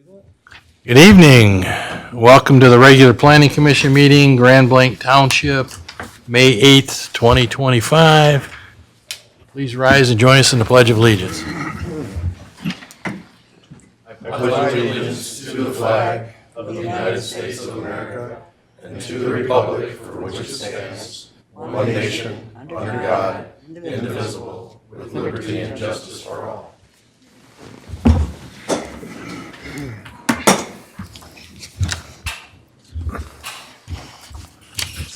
Good evening. Welcome to the regular Planning Commission meeting, Grand Blanc Township, May 8th, 2025. Please rise and join us in the Pledge of Allegiance. I pledge allegiance to the flag of the United States of America and to the republic for which it stands, one nation, under God, indivisible, with liberty and justice for all.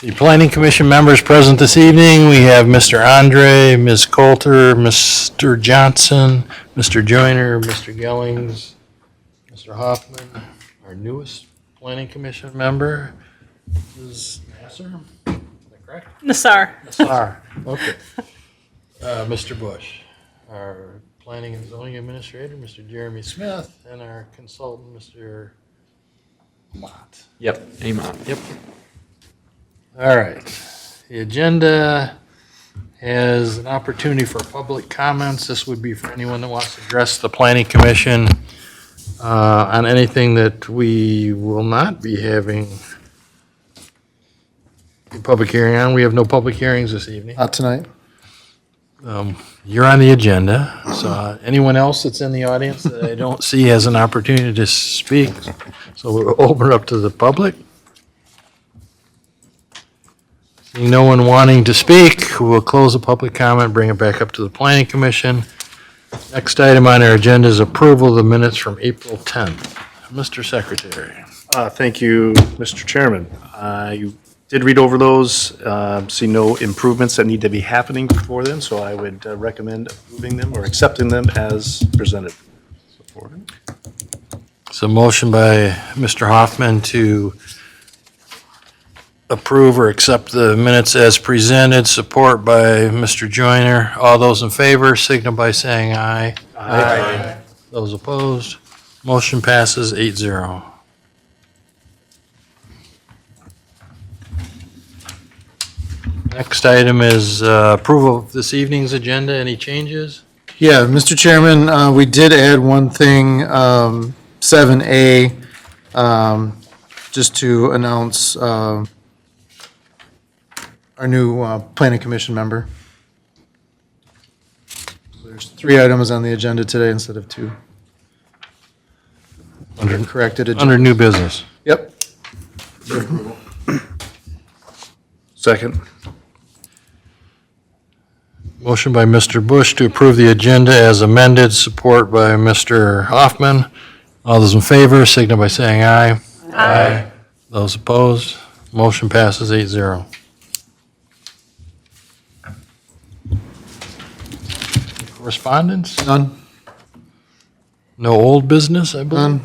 The Planning Commission members present this evening, we have Mr. Andre, Ms. Coulter, Mr. Johnson, Mr. Joyner, Mr. Gellings, Mr. Hoffman, our newest Planning Commission member, Mrs. Nasser, is that correct? Nassar. Nassar, okay. Mr. Bush, our Planning and Zoning Administrator, Mr. Jeremy Smith, and our consultant, Mr. Mott. Yep, Amon. Yep. All right. The agenda has an opportunity for public comments. This would be for anyone that wants to address the Planning Commission on anything that we will not be having a public hearing on. We have no public hearings this evening. Not tonight. You're on the agenda, so anyone else that's in the audience that I don't see has an opportunity to speak. So we'll open it up to the public. Seeing no one wanting to speak, we'll close the public comment, bring it back up to the Planning Commission. Next item on our agenda is approval of the minutes from April 10th. Mr. Secretary. Thank you, Mr. Chairman. You did read over those, see no improvements that need to be happening for them, so I would recommend approving them or accepting them as presented. So motion by Mr. Hoffman to approve or accept the minutes as presented, support by Mr. Joyner. All those in favor, signal by saying aye. Aye. Those opposed, motion passes 8-0. Next item is approval of this evening's agenda. Any changes? Yeah, Mr. Chairman, we did add one thing, 7A, just to announce our new Planning Commission member. There's 3 items on the agenda today instead of 2. Under- Corrected agenda. Under new business. Yep. Second. Motion by Mr. Bush to approve the agenda as amended, support by Mr. Hoffman. All those in favor, signal by saying aye. Aye. Those opposed, motion passes 8-0. Correspondence? None? No old business, I believe? None?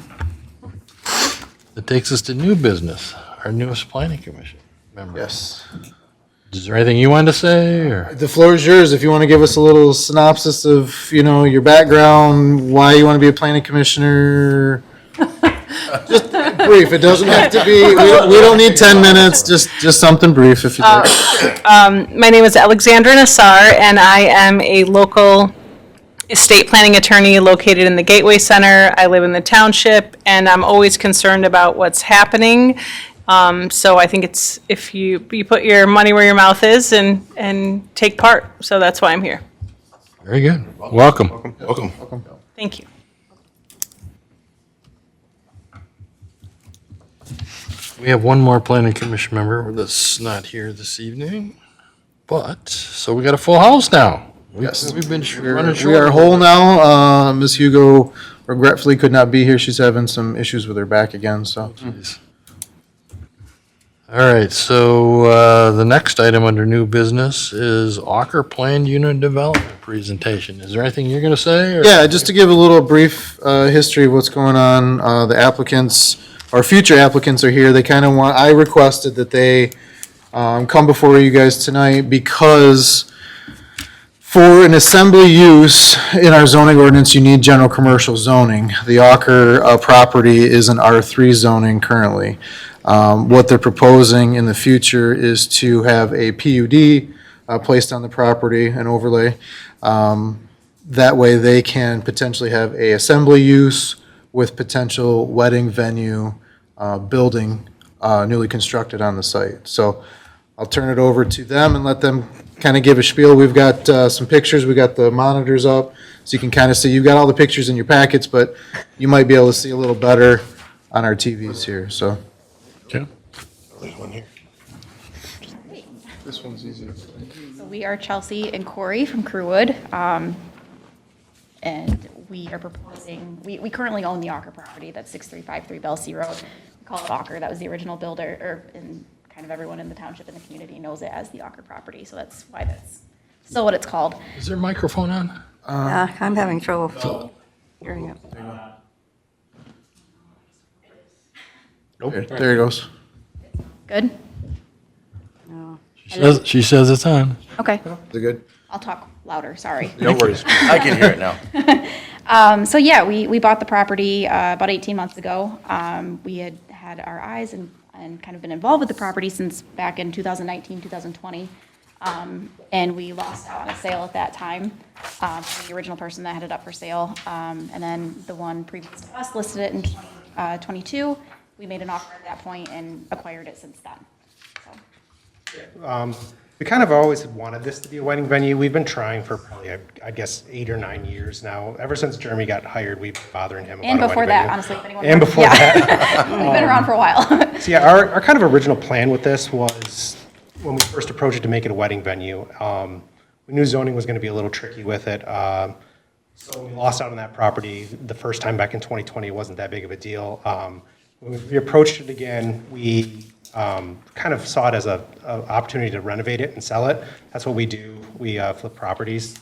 That takes us to new business, our newest Planning Commission member. Yes. Is there anything you wanted to say, or? The floor is yours if you want to give us a little synopsis of, your background, why you want to be a planning commissioner. Just brief. It doesn't have to be, we don't need 10 minutes, just something brief if you'd like. My name is Alexandra Nassar, and I am a local estate planning attorney located in the Gateway Center. I live in the township, and I'm always concerned about what's happening. So I think it's, if you put your money where your mouth is and take part. So that's why I'm here. Very good. Welcome. Welcome. Thank you. We have one more Planning Commission member that's not here this evening, so we got a full house now. Yes. We've been running short. We are whole now. Ms. Hugo regretfully could not be here. She's having some issues with her back again, so. Jeez. All right, so the next item under new business is Ocker Planned Unit Development presentation. Is there anything you're going to say? Or? Yeah, just to give a little brief history of what's going on, the applicants, our future applicants are here. They kind of I requested that they come before you guys tonight because for an assembly use in our zoning ordinance, you need general commercial zoning. The Ocker property is an R3 zoning currently. What they're proposing in the future is to have a PUD placed on the property, an overlay. That way they can potentially have a assembly use with potential wedding venue building newly constructed on the site. So I'll turn it over to them and let them kind of give a spiel. We've got some pictures, we got the monitors up, so you can kind of see, you've got all the pictures in your packets, but you might be able to see a little better on our TVs here, so. Okay. This one's easier. So we are Chelsea and Corey from Crewwood. And we are proposing, we currently own the Ocker property, that's 6353 Belsey Road. We call it Ocker, that was the original builder, and kind of everyone in the township and the community knows it as the Ocker property, so that's why that's still what it's called. Is there a microphone on? I'm having trouble hearing it. There it goes. Good? No. She says it's on. Okay, Is it good? I'll talk louder, sorry. No worries. I can hear it now. So yeah, we bought the property about 18 months ago. We had our eyes and kind of been involved with the property since back in 2019, 2020. And we lost out on a sale at that time, from the original person that had it up for sale. And then the one previous to us listed it in 2022. We made an offer at that point and acquired it since then. So. We kind of always had wanted this to be a wedding venue. We've been trying for probably, I guess, 8 or 9 years now. Ever since Jeremy got hired, we've been bothering him about And a wedding before that, venue. honestly, if anyone. And before Yeah. that. We've been around for a while. So yeah, our kind of original plan with this was, when we first approached it to make it a wedding venue, we knew zoning was going to be a little tricky with it. So we lost out on that property the first time back in 2020. It wasn't that big of a deal. When we approached it again, we kind of saw it as a opportunity to renovate it and sell it. That's what we do. We flip properties.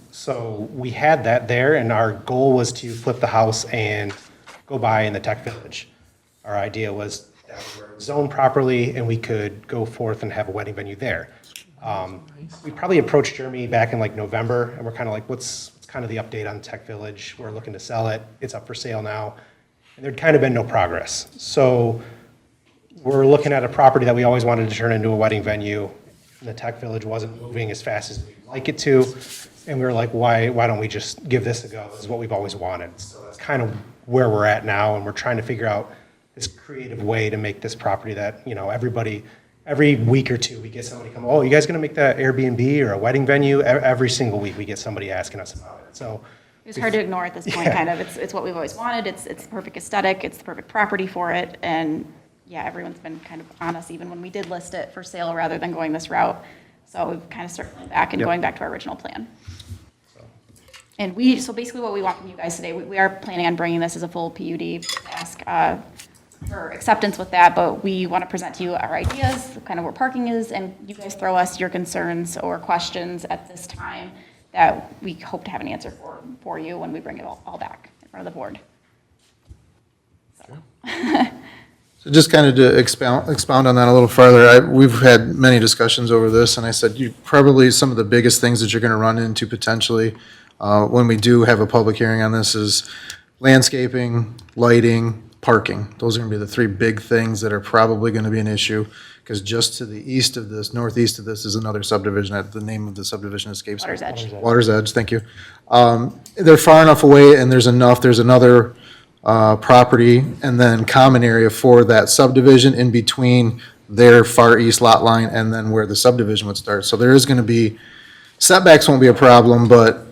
So we had that there, and our goal was to flip the house and go buy in the Tech Village. Our idea was that we were zoned properly, and we could go forth and have a wedding venue there. We probably approached Jeremy back in like November, and we're kind of like, what's kind of the update on Tech Village? We're looking to sell it. It's up for sale now. And there'd kind of been no progress. So we're looking at a property that we always wanted to turn into a wedding venue. And the Tech Village wasn't moving as fast as we'd like it to. And we were like, why don't we just give this a go? This is what we've always wanted. So that's kind of where we're at now. And we're trying to figure out this creative way to make this property that, everybody, every week or two, we get somebody come, oh, you guys gonna make that Airbnb or a wedding venue? Every single week, we get somebody asking us about it. So It's hard to ignore at this point, kind of. It's what we've always wanted. It's the perfect aesthetic. It's the perfect property for it. And yeah, everyone's been kind of on us even when we did list it for sale rather than going this route. So we've kind of circling back and going back to our original plan. And so basically what we want from you guys today, we are planning on bringing this as a full PUD, ask for acceptance with that, but we want to present to you our ideas, kind of where parking is, and you guys throw us your concerns or questions at this time that we hope to have an answer for you when we bring it all back in front of the board. So just kind of to expound on that a little further, we've had many discussions over this, and I said, probably some of the biggest things that you're going to run into potentially when we do have a public hearing on this is landscaping, lighting, parking. Those are going to be the three big things that are probably going to be an issue, because just to the east of this, northeast of this is another subdivision. The name of the subdivision escapes me. Water's Edge. Water's Edge, thank you. They're far enough away, and there's another property and then common area for that subdivision in between their far east lot line and then where the subdivision would start. So there is going to be, setbacks won't be a problem, but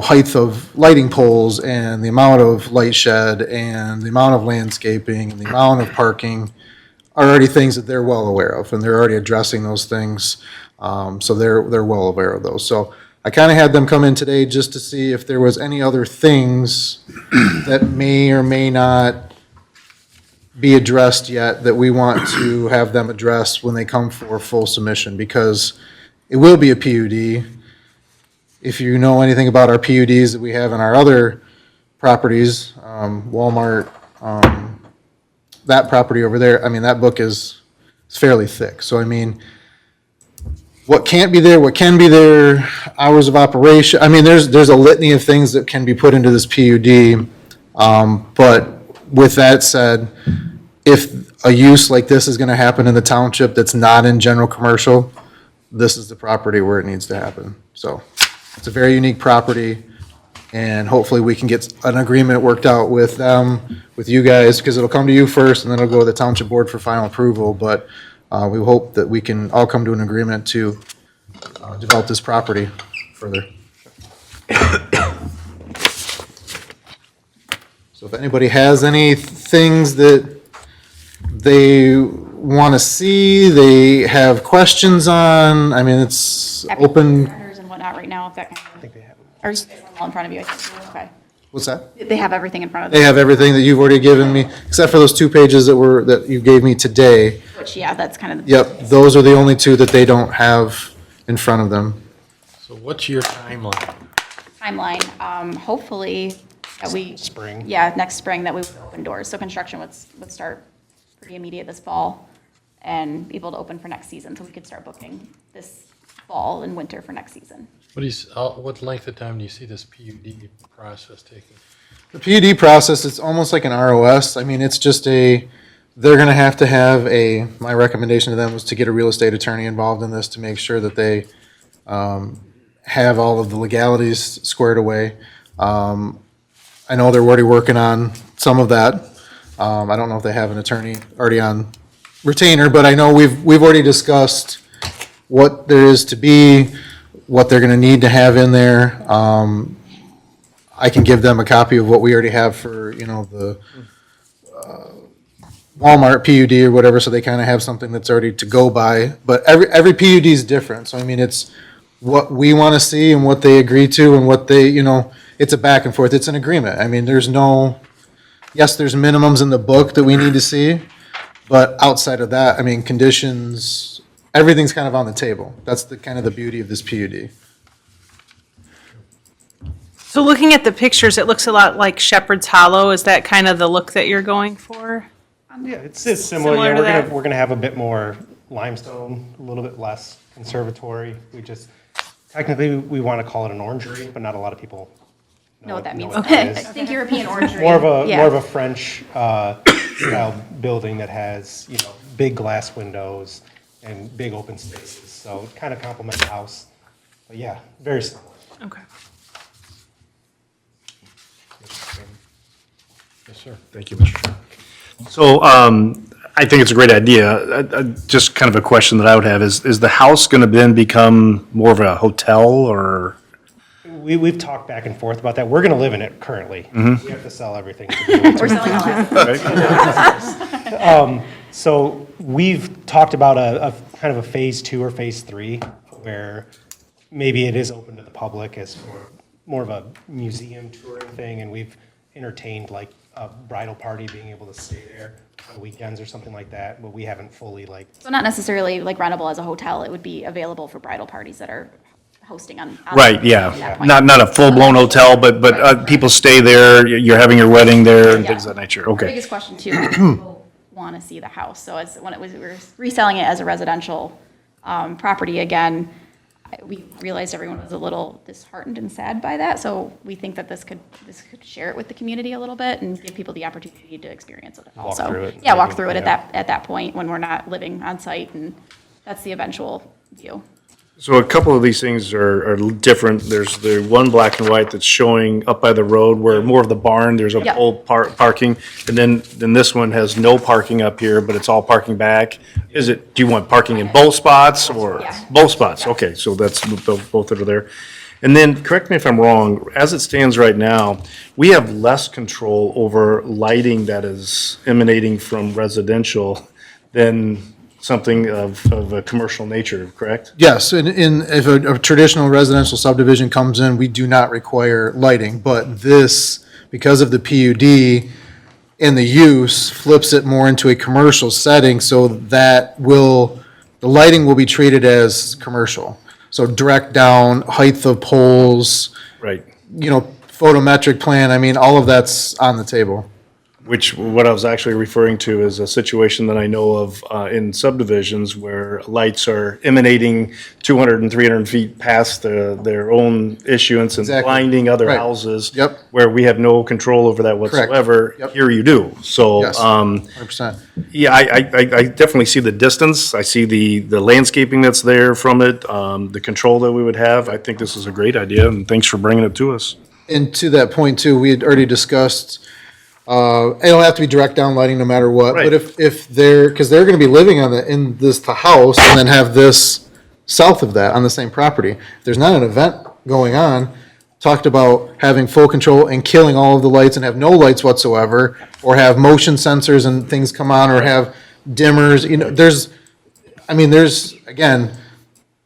height of lighting poles and the amount of light shed and the amount of landscaping and the amount of parking are already things that they're well aware of, and they're already addressing those things. So they're well aware of those. So I kind of had them come in today just to see if there was any other things that may or may not be addressed yet that we want to have them address when they come for full submission, because it will be a PUD. If you know anything about our PUDs that we have in our other properties, Walmart, that property over there, that book is fairly thick. So what can't be there, what can be there, hours of operation, there's a litany of things that can be put into this PUD. But with that said, if a use like this is gonna happen in the township that's not in general commercial, this is the property where it needs to happen. So it's a very unique property. And hopefully we can get an agreement worked out with them, with you guys, because it'll come to you first and then it'll go to the township board for final approval. But we hope that we can all come to an agreement to develop this property further. So if anybody has any things that they want to see, they have questions on, I mean, it's open. Partners and whatnot right now, if that kind I of, think they have. are you guys all in front of you? I think, okay. What's that? They have everything in front of They them, have everything that you've already given me, except for those 2 pages that you gave me today. which, yeah, that's kind of the. Yep, those are the only 2 that they don't have in front of them. So what's your timeline? Timeline, hopefully that we. Spring. Yeah, next spring that we would open doors. So construction would start pretty immediate this fall and be able to open for next season. So we could start booking this fall and winter for next season. What length of time do you see this PUD process taking? The PUD process, it's almost like an ROS. I mean, it's just they're gonna have to have my recommendation to them was to get a real estate attorney involved in this to make sure that they have all of the legalities squared away. I know they're already working on some of that. I don't know if they have an attorney already on retainer, but I know we've already discussed what there is to be, what they're gonna need to have in there. I can give them a copy of what we already have for, the Walmart PUD or whatever, so they kind of have something that's already to go by. But every PUD is different, so I mean, it's what we want to see and what they agree to and what they, it's a back and forth, it's an agreement. I mean, there's minimums in the book that we need to see, but outside of that, I mean, conditions, everything's kind of on the table. That's the kind of the beauty of this PUD. So looking at the pictures, it looks a lot like Shepherd's Hollow. Is that kind of the look that you're going for? Yeah, it's similar. Similar Yeah, to that? we're gonna have a bit more limestone, a little bit less conservatory. Technically, we want to call it an orangery, but not a lot of people Know what that means. that Okay. is. Think European orangery. More of Yeah. a French style building that has, big glass windows and big open spaces. So it kind of complements the house. But yeah, very similar. Okay. Yes, sir. Thank you, Mr. Chairman. So I think it's a great idea. Just kind of a question that I would have is the house going to then become more of a hotel or? We've talked back and forth about that. We're going to live in it currently. Mm-hmm. We have to sell everything. to be able to- We're selling all assets. So we've talked about a kind of a phase 2 or phase 3 where maybe it is open to the public as for more of a museum touring thing, and we've entertained like a bridal party being able to stay there on weekends or something like that, but we haven't fully So not necessarily like rentable as a hotel, it would be available for bridal parties that are hosting on. Right, at that yeah. point. Not a full-blown hotel, but people stay there, you're having your wedding there and Yeah. things of that nature. The Okay. biggest question too, is people want to see the house. So when we were reselling it as a residential property again, we realized everyone was a little disheartened and sad by that. So we think that this could share it with the community a little bit and give people the opportunity to experience it also. through it. Yeah, walk through it Yeah. at that point when we're not living on site, and that's the eventual view. So a couple of these things are different. There's the one black and white that's showing up by the road where more of the barn, there's a Yeah. full parking. And then this one has no parking up here, but it's all parking back. Do you want parking in both spots or? Yeah. Both spots, okay, so that's both that are there. And then, correct me if I'm wrong, as it stands right now, we have less control over lighting that is emanating from residential than something of a commercial nature, correct? Yes, if a traditional residential subdivision comes in, we do not require lighting, but this, because of the PUD and the use, flips it more into a commercial setting, so the lighting will be treated as commercial. So direct down, height of poles, Right. photometric plan, I mean, all of that's on the table. Which, what I was actually referring to is a situation that I know of in subdivisions where lights are emanating 200 and 300 feet past their own issuance and Exactly. blinding other Right. houses. Yep. Where we have no control over that whatsoever. Yep. Here you do. So, Yes, 100%. yeah, I definitely see the distance. I see the landscaping that's there from it, the control that we would have. I think this is a great idea, and thanks for bringing it to us. And to that point too, we had already discussed, it'll have to be direct down lighting no matter what. Right. But if they're, because they're gonna be living in this house and then have this south of that on the same property. If there's not an event going on, talked about having full control and killing all of the lights and have no lights whatsoever, or have motion sensors and things come on, or have dimmers, there's, again,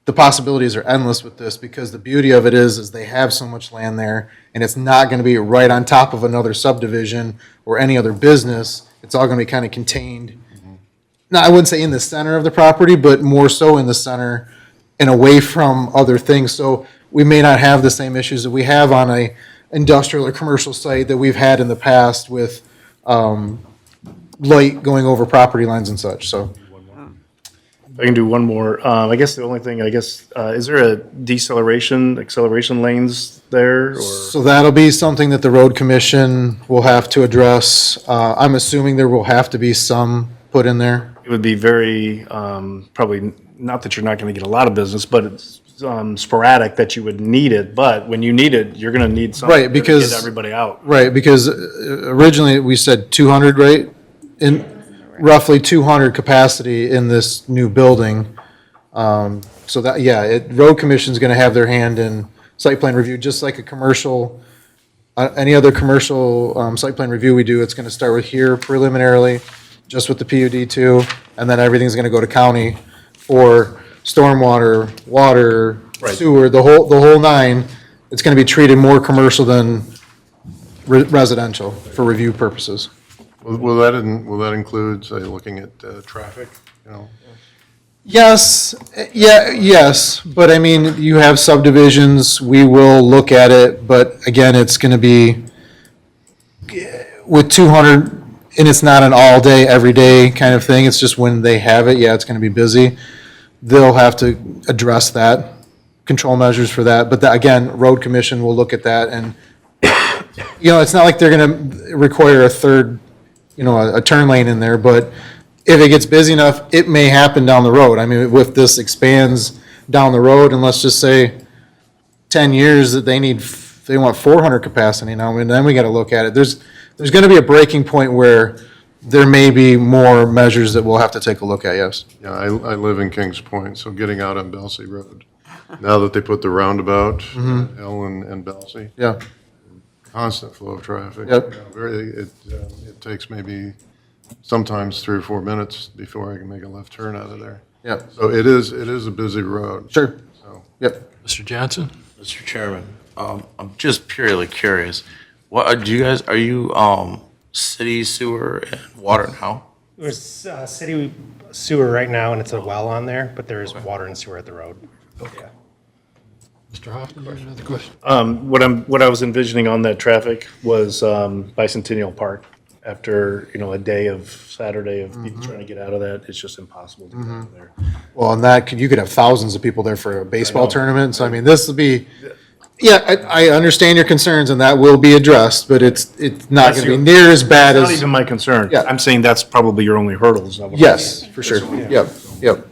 the possibilities are endless with this, because the beauty of it is they have so much land there, and it's not gonna be right on top of another subdivision or any other business. It's all gonna be kind of contained. Now, I wouldn't say in the center of the property, but more so in the center and away from other things. So we may not have the same issues that we have on a industrial or commercial site that we've had in the past with, light going over property lines and such, so. If I can do one more, I guess the only thing, is there a acceleration lanes there, or? So that'll be something that the road commission will have to address. I'm assuming there will have to be some put in there. It would be very, probably, not that you're not gonna get a lot of business, but it's sporadic that you would need it, but when you need it, you're gonna need something Right, to because- get everybody out. Right, because originally we said 200, right? In roughly 200 capacity in this new building. So that, yeah, road commission's gonna have their hand in site plan review, just like a commercial, any other commercial, site plan review we do, it's gonna start with here preliminarily, just with the PUD too, and then everything's gonna go to county for stormwater, water, Right. sewer, the whole nine. It's gonna be treated more commercial than residential for review purposes. Will that include, say, looking at traffic, Yes, yes, but I mean, you have subdivisions, we will look at it, but again, it's gonna be with 200, and it's not an all-day, every-day kind of thing, it's just when they have it, yeah, it's gonna be busy. They'll have to address that, control measures for that, but again, road commission will look at that, and, it's not like they're gonna require a third, a turn lane in there, but if it gets busy enough, it may happen down the road. I mean, if this expands down the road, and let's just say 10 years that they want 400 capacity now, and then we gotta look at it. There's gonna be a breaking point where there may be more measures that we'll have to take a look at, yes. Yeah, I live in Kings Point, so getting out on Belsey Road, now that they put the roundabout, L and Belsey, Yeah, constant flow of traffic. Yep. It takes maybe sometimes 3 or 4 minutes before I can make a left turn out of there. yeah, So it is a busy road. sure, So yep. Mr. Johnson? Mr. Chairman, I'm just purely curious. Are you city sewer and water now? There's city sewer right now, and it's a well on there, but there is water and sewer at the road. Yeah. Mr. Hoffman, you have another question? What I was envisioning on that traffic was Bicentennial Park. After, a day of Saturday of people trying to get out of that, it's just impossible to get out of there. Well, and you could have thousands of people there for a baseball I know. tournament, so I mean, this will be, yeah, I understand your concerns, and that will be addressed, but it's not gonna be near as bad That's not as, even my concern. Yeah. I'm saying that's probably your only hurdle. is not what I'm yes, for sure, yep, yep.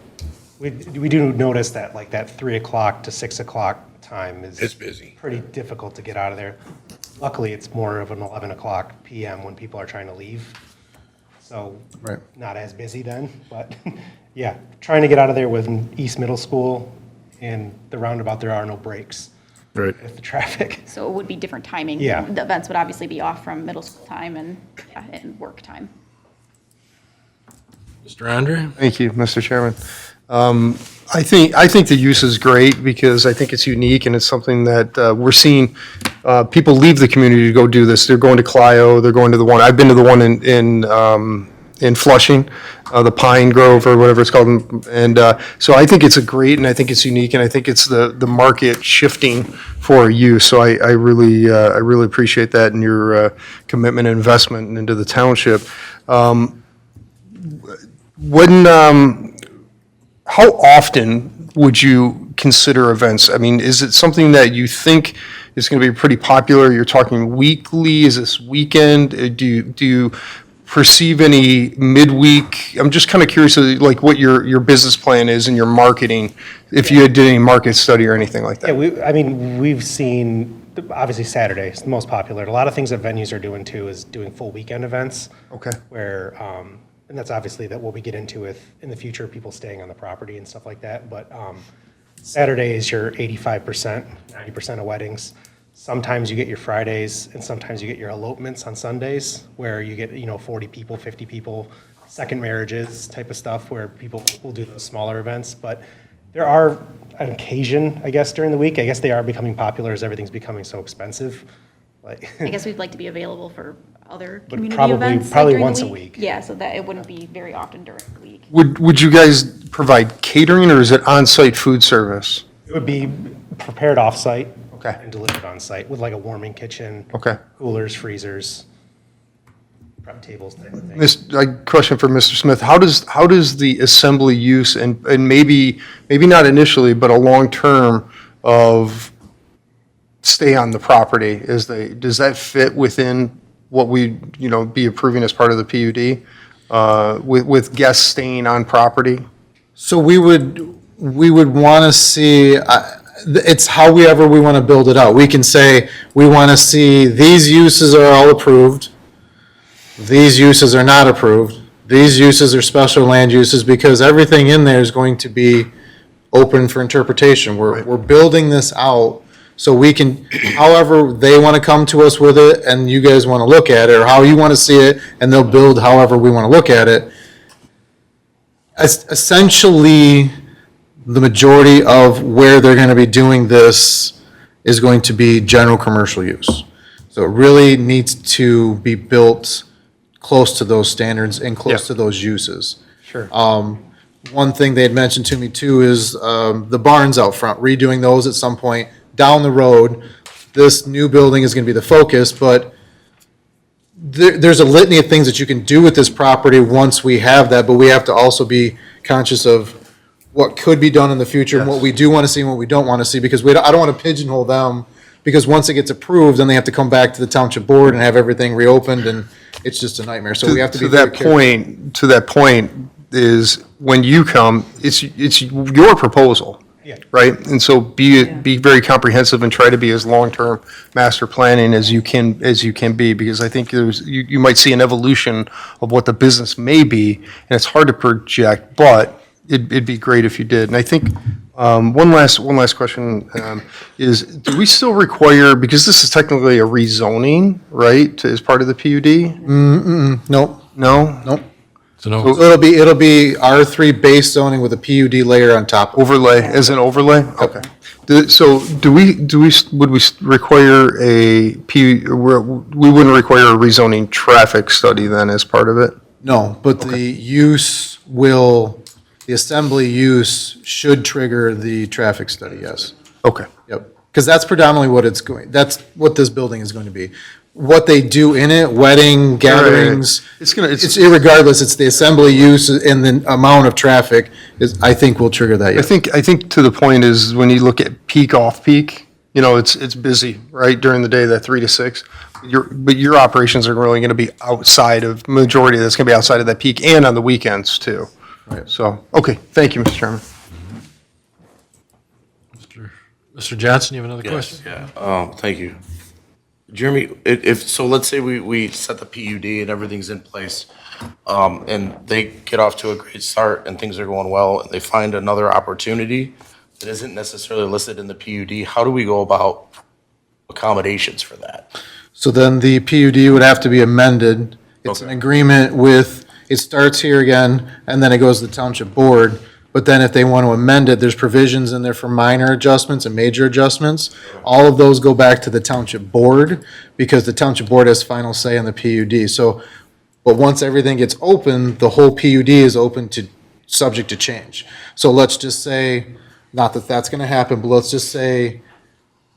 We do notice that, like, that 3 o'clock to 6 o'clock time is. It's busy. Pretty difficult to get out of there. Luckily, it's more of an 11 o'clock PM when people are trying to leave. So, Right. not as busy then, but, yeah, trying to get out of there with East Middle School and the roundabout, there are no breaks Right. with the traffic. So it would be different timing. Yeah. The events would obviously be off from middle school time and work time. Mr. Andre? Thank you, Mr. Chairman. I think the use is great because I think it's unique and it's something that we're seeing people leave the community to go do this. They're going to Clio, they're going to the one, I've been to the one in Flushing, the Pine Grove or whatever it's called. And so I think it's a great and I think it's unique and I think it's the market shifting for use. So I really appreciate that and your commitment and investment into the township. How often would you consider events? I mean, is it something that you think is going to be pretty popular? You're talking weekly? Is this weekend? Do you perceive any midweek? I'm just kind of curious, like what your business plan is and your marketing, if you did any market study or anything like Yeah, that. we've seen obviously Saturday is the most popular. A lot of things that venues are doing too is doing full weekend events. Okay. Where, and that's obviously that what we get into with, in the future, people staying on the property and stuff like that. But Saturday is your 85%, 90% of weddings. Sometimes you get your Fridays, and sometimes you get your elopements on Sundays, where you get, 40 people, 50 people, second marriages type of stuff, where people will do those smaller events. But there are an occasion, I guess, during the week. I guess they are becoming popular as everything's becoming so expensive. Like, I guess we'd like to be available for other But community probably- events. like probably during the once a week. Yeah, so that it wouldn't be very often during the week. Would you guys provide catering, or is it on-site food service? it would be prepared off-site. Okay. And delivered on-site with like a warming kitchen. Okay. Coolers, freezers, prep tables, type of thing. Question for Mr. Smith, how does the assembly use and maybe not initially, but a long-term of stay on the property, does that fit within what we, be approving as part of the PUD? With guests staying on property? So we would want to see, it's however we want to build it out. We can say, we want to see these uses are all approved, these uses are not approved, these uses are special land uses, because everything in there is going to be open for interpretation. We're building this out so we can, however they want to come to us with it and you guys want to look at it, or how you want to see it, and they'll build however we want to look at it. Essentially, the majority of where they're going to be doing this is going to be general commercial use. So it really needs to be built close to those standards and close to those uses. Sure. One thing they had mentioned to me too is the barns out front, redoing those at some point down the road. This new building is going to be the focus, but there's a litany of things that you can do with this property once we have that, but we have to also be conscious of what could be done in the future and what we do want to see and what we don't want to see, because I don't want to pigeonhole them, because once it gets approved, then they have to come back to the township board and have everything reopened, and it's just a nightmare. So we have to be very careful. To that point is, when you come, it's your proposal. Yeah. Right? And so be very comprehensive and try to be as long-term master planning as you can be, because I think you might see an evolution of what the business may be, and it's hard to project, but it'd be great if you did. And I think one last question is, do we still require, because this is technically a rezoning, right, as part of the PUD? Nope, No? nope. So no, So it'll be R3 base zoning with a PUD layer on top. Overlay, as an overlay? Okay. So would we require we wouldn't require a rezoning traffic study then as part of it? No, but the assembly use should trigger the traffic study, yes. Okay. Yep, because that's predominantly that's what this building is going to be. What they do in it, wedding, gatherings, It's it's irregardless, it's the assembly use and the amount of traffic I think will trigger that, I yes. think to the point is, when you look at peak, off-peak, it's busy, right, during the day, that 3 to 6. But your operations are really going to be majority that's going to be outside of that peak, and on the weekends too. Right. So, okay, thank you, Mr. Chairman. Mr. Johnson, you have another Yes, question? yeah, thank you. Jeremy, so let's say we set the PUD and everything's in place, and they get off to a great start and things are going well, and they find another opportunity that isn't necessarily listed in the PUD, how do we go about accommodations for that? So then the PUD would have to be amended. It's an Okay. agreement with, it starts here again, and then it goes to the township board. But then if they want to amend it, there's provisions in there for minor adjustments and major adjustments. All of those go back to the township board, because the township board has final say on the PUD. So, but once everything gets open, the whole PUD is subject to change. So let's just say, not that that's going to happen, but let's just say,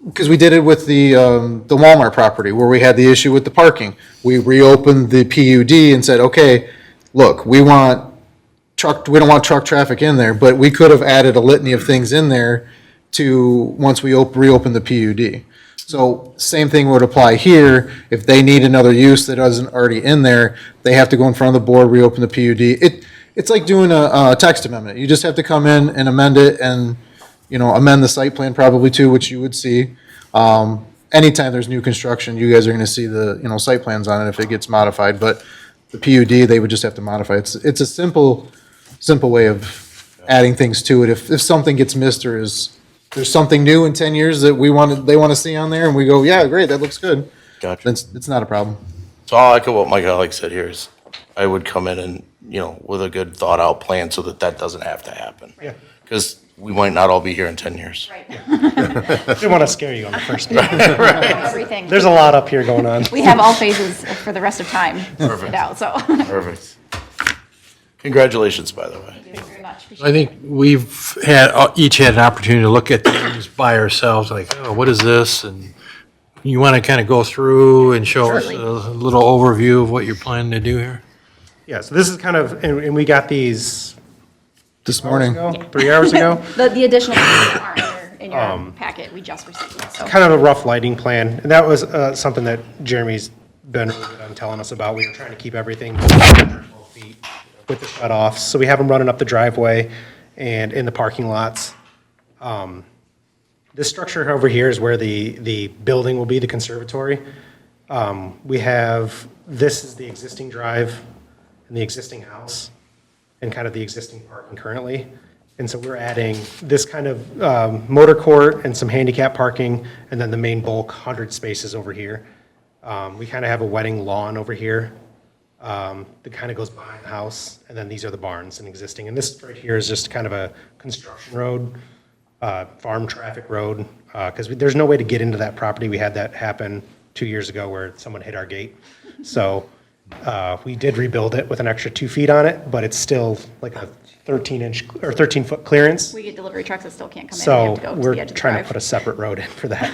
because we did it with the Walmart property where we had the issue with the parking. We reopened the PUD and said, okay, look, we don't want truck traffic in there, but we could have added a litany of things in there once we reopen the PUD. So same thing would apply here. If they need another use that isn't already in there, they have to go in front of the board, reopen the PUD. It's like doing a text amendment. You just have to come in and amend it and, amend the site plan probably too, which you would see. And anytime there's new construction, you guys are gonna see the, site plans on it if it gets modified, but the PUD, they would just have to modify. It's a simple way of adding things to it. If something gets missed or there's something new in 10 years that they want to see on there, and we go, yeah, great, that looks good, Gotcha. it's not a problem. So I'll echo what my colleague said here is I would come in and, with a good thought out plan so that doesn't have to happen. Yeah. Because we might not all be here in 10 years. Right. Didn't want to scare you on the first meeting. Everything. There's a lot up here going on. We have all phases for the rest of time Perfect. figured out, so. Perfect. Congratulations, by the way. Thank you very much. I think we've each had an opportunity to look at things by ourselves, like, oh, what is this? And you want to kind of go through and show us a Certainly. little overview of what you're planning to do here? Yeah, so this is kind of, and we got these This morning. 3 hours ago. The additional pieces aren't in your packet, we just received it, so. Kind of a rough lighting plan, and that was something that Jeremy's been really good on telling us about. We were trying to keep everything 12 feet with the shut-offs, so we have them running up the driveway and in the parking lots. This structure over here is where the building will be, the conservatory. This is the existing drive and the existing house and kind of the existing parking currently. And so we're adding this kind of motor court and some handicap parking, and then the main bulk, 100 spaces over here. We kind of have a wedding lawn over here that kind of goes behind the house, and then these are the barns and existing. And this right here is just kind of a construction road, farm traffic road, because there's no way to get into that property. We had that happen 2 years ago where someone hit our gate. So we did rebuild it with an extra 2 feet on it, but it's still like a 13-inch or 13-foot clearance. We get delivery trucks that still can't come in, they So have to go to we're the edge of the trying to drive. put a separate road in for that.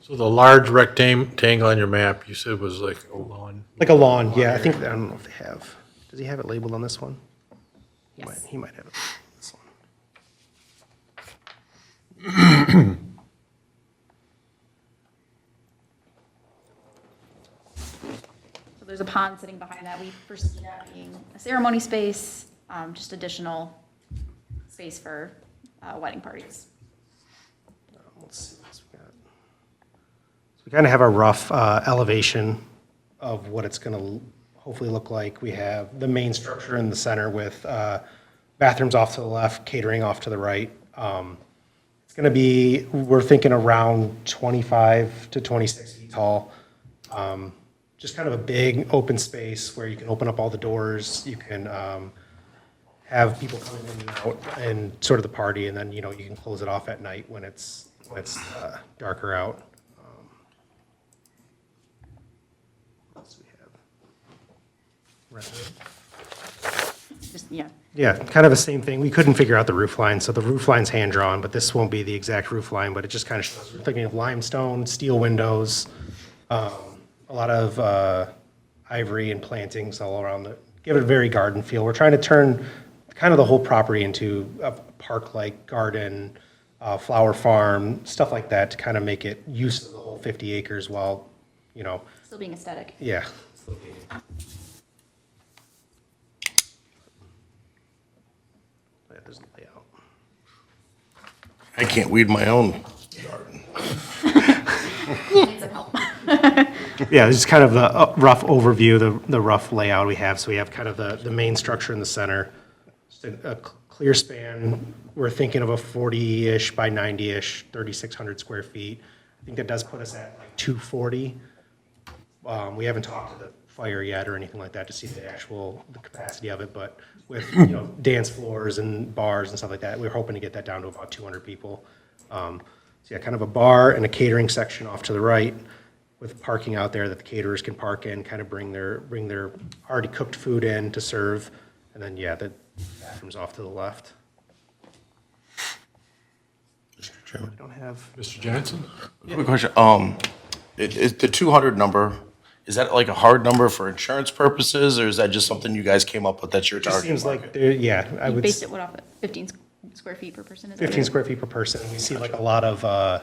So the large rectangle on your map, you said was like a lawn. Like a lawn, yeah, I don't know if they have, does he have it labeled on this one? Yes. He might have it. This one. So there's a pond sitting behind that. We foresee that being a ceremony space, just additional space for wedding parties. Let's see what else we got. So we kind of have a rough elevation of what it's going to hopefully look like. We have the main structure in the center with bathrooms off to the left, catering off to the right. It's going to be, we're thinking around 25 to 26 feet tall. Just kind of a big open space where you can open up all the doors. You can have people coming in and out and sort of the party, and then, you can close it off at night when it's darker out. What else do we have? Just, yeah. Yeah, kind of the same thing. We couldn't figure out the roof line, so the roof line's hand-drawn, but this won't be the exact roof line, but it just kind of shows, we're thinking of limestone, steel windows, a lot of ivory and plantings all around it. Give it a very garden feel. We're trying to turn kind of the whole property into a park-like garden, flower farm, stuff like that, to kind of make it use of the whole 50 acres while, Still being aesthetic. yeah. Yeah, there's the layout. I can't weed my own garden. Needs some help. Yeah, this is kind of the rough overview, the rough layout we have. So we have kind of the main structure in the center, just a clear span. We're thinking of a 40-ish by 90-ish, 3,600 square feet. I think that does put us at like 240. We haven't talked to the fire yet or anything like that to see the capacity of it, but with, dance floors and bars and stuff like that, we're hoping to get that down to about 200 people. So yeah, kind of a bar and a catering section off to the right with parking out there that the caterers can park in, kind of bring their already cooked food in to serve. And then, yeah, the bathrooms off to the left. Mr. Chairman. We don't have, Mr. Johnson? Quick question. Is the 200 number, is that like a hard number for insurance purposes, or is that just something you guys came up with that's your it just target seems market? like, yeah, I You would, based it, what, off of 15 square feet per person? Is that 15 right? square feet per person. We see like a lot of,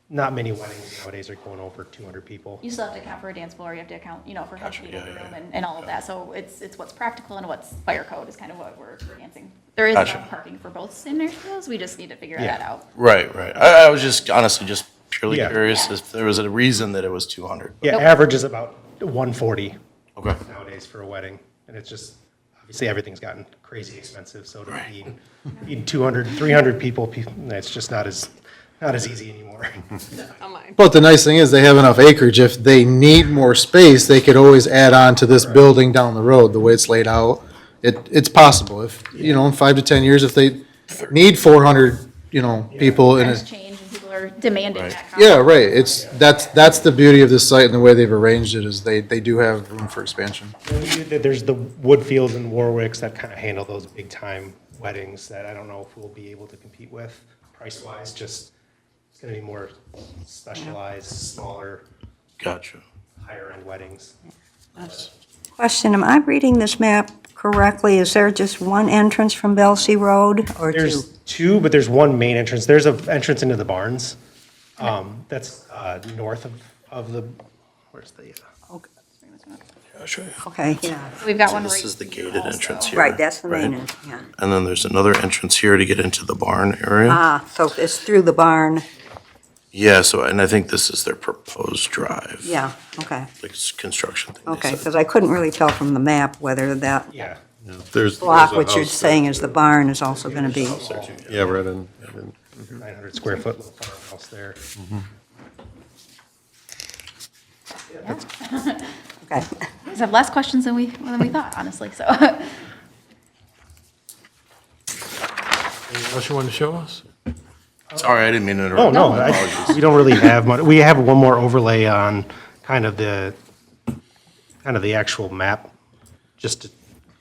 not many weddings nowadays are going over 200 people. You still have to account for a dance floor, you have to account, for how Gotcha, many yeah, people in the yeah, room and all of that. So it's what's practical and what's fire code is kind of what we're dancing. There is Gotcha. enough parking for both scenarios, we just need to figure Yeah. that out. Right. I was just honestly just purely Yeah. curious if there was a reason that it was 200. Yeah, average is about 140 Okay. nowadays for a wedding. And it's just, obviously, everything's gotten crazy expensive, so to feed 200, 300 people, it's just not as easy anymore. But the nice thing is they have enough acreage. If they need more space, they could always add on to this building down the road, the way it's laid out. It's possible if, you know, in 5 to 10 years, if they need 400, you know, people in Trends it. change and people are demanding that. Yeah, right. That's the beauty of this site and the way they've arranged it is they do have room for expansion. There's the Woodfields and Warwicks that kind of handle those big-time weddings that I don't know if we'll be able to compete with price-wise, just, it's going to be more specialized, smaller, Gotcha. higher-end weddings. Question, am I reading this map correctly? Is there just one entrance from Belsey Road or two? There's two, but there's one main entrance. There's an entrance into the barns. That's north of the, where's the, I'll show you. Okay, yeah, We've got one right This is the here gated also. entrance here. right, that's the main, right? entrance, yeah. And then there's another entrance here to get into the barn area. Ah, so it's through the barn, Yeah, so, and I think this is their proposed drive. yeah, okay, Like construction thing. they okay, said. because I couldn't really tell from the map whether that yeah. There's block, a which you're house saying is the barn, is also going to be, there. Yeah, right in. 900 square foot little farmhouse there. okay. We have less questions than we thought, honestly, so. Anything else you want to show us? Sorry, I didn't mean to interrupt. Oh, no, we don't really have much. We have one more overlay on kind of the actual map, just to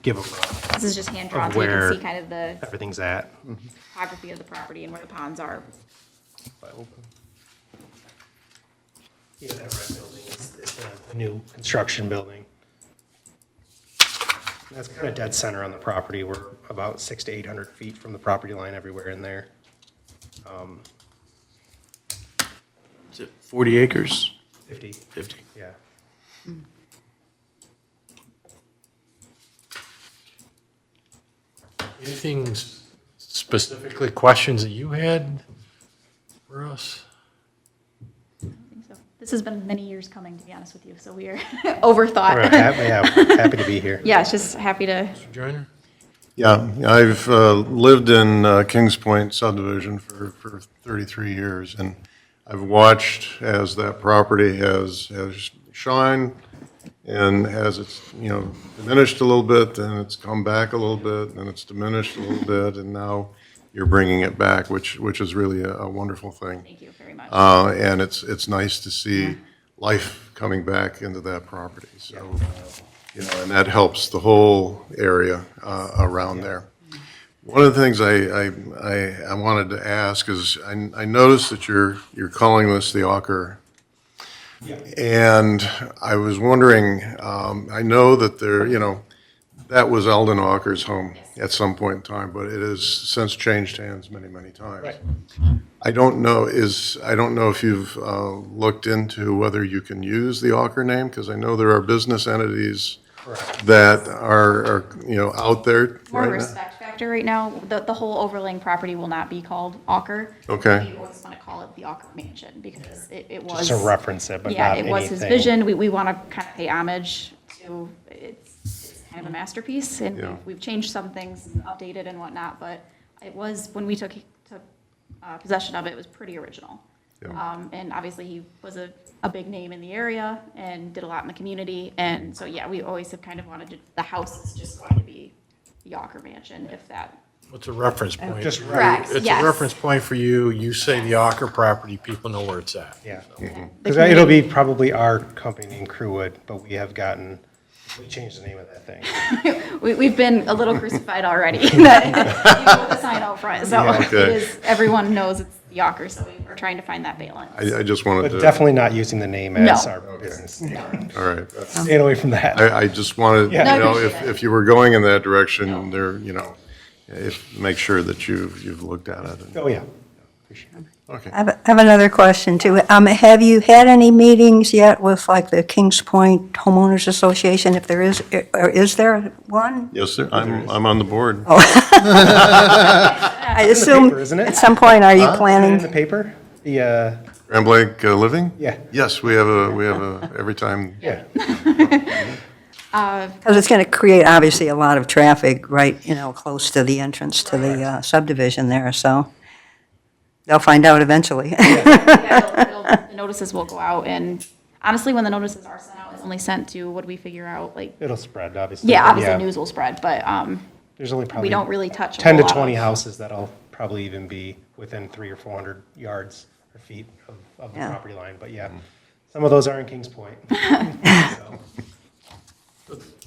give a, This is just hand drawn, Of so you where- can see kind of the everything's at. topography of the property and where the ponds are. Yeah, that red building is the new construction building. That's kind of dead center on the property. We're about 600 to 800 feet from the property line everywhere in there. Is it 40 acres? 50, 50? yeah. Anything specifically, questions that you had for us? So this has been many years coming, to be honest with you, so we are overthought. We're happy to be here. Yeah, it's just happy to, Joyner? Yeah, I've lived in Kings Point subdivision for 33 years, and I've watched as that property has shined and has it's, you know, diminished a little bit, and it's come back a little bit, and it's diminished a little bit, and now you're bringing it back, which is really a wonderful thing. thank you very much. And it's nice to see life coming back into that property, so, you know, and that helps the whole area around there. One of the things I wanted to ask is, I noticed that you're calling this the Ocker. And I was wondering, I know that there, you know, that was Eldon Ocker's home at some point in time, but it has since changed hands many, many times. Right. I don't know if you've looked into whether you can use the Ocker name, because I know there are business entities that are, you know, out there More right now. respect factor right now, the whole overlaying property will not be called Ocker. Okay. We always want to call it the Ocker Mansion, because it was. Just to reference it, but Yeah, not it was his anything. vision. We want to kind of pay homage to, it's kind of a masterpiece, and Yeah. we've changed some things, updated and whatnot, but it was, when we took possession of it, it was pretty original. Yeah. And obviously, he was a big name in the area and did a lot in the community, and so, yeah, we always have kind of wanted to, the house is just going to be the Ocker Mansion, if that. What's a reference point? Just Correct, It's yes. a reference point for you. You say the Ocker property, people know where it's at. Yeah. The Because it'll community- be probably our company named Crewwood, but we changed the name of that thing. We've been a little crucified already, that, even with the sign out front, so Yeah. it Okay. is, everyone knows it's the Ocker, so we're trying to find that balance. I just wanted But to, definitely not using the name as No. our business. all right. Staying away from that. I just wanted, you Yeah. No, I know, appreciate it. if you were going in that direction, there, you know, make sure that you've looked at it. Oh, yeah. Appreciate it. Okay. I have another question too. Have you had any meetings yet with like the Kings Point Homeowners Association, if there is, or is there one? Yes, sir. I'm on the board. I assume paper, isn't it? at some point, are you Is it in planning? the paper? The, Grand Blanc Living? yeah, Yes, we have every time. yeah. Because it's going to create, obviously, a lot of traffic right, close to the entrance to the subdivision there, so they'll find out eventually. The notices will go out, and honestly, when the notices are sent out, it's only sent to, what do we figure out, like, It'll spread, obviously. yeah, but obviously news will spread, but There's only probably. we don't really touch a 10 to whole lot 20 of- houses that'll probably even be within 300 or 400 yards or feet of the Yeah. property line. But yeah, some of those are in Kings Point. So,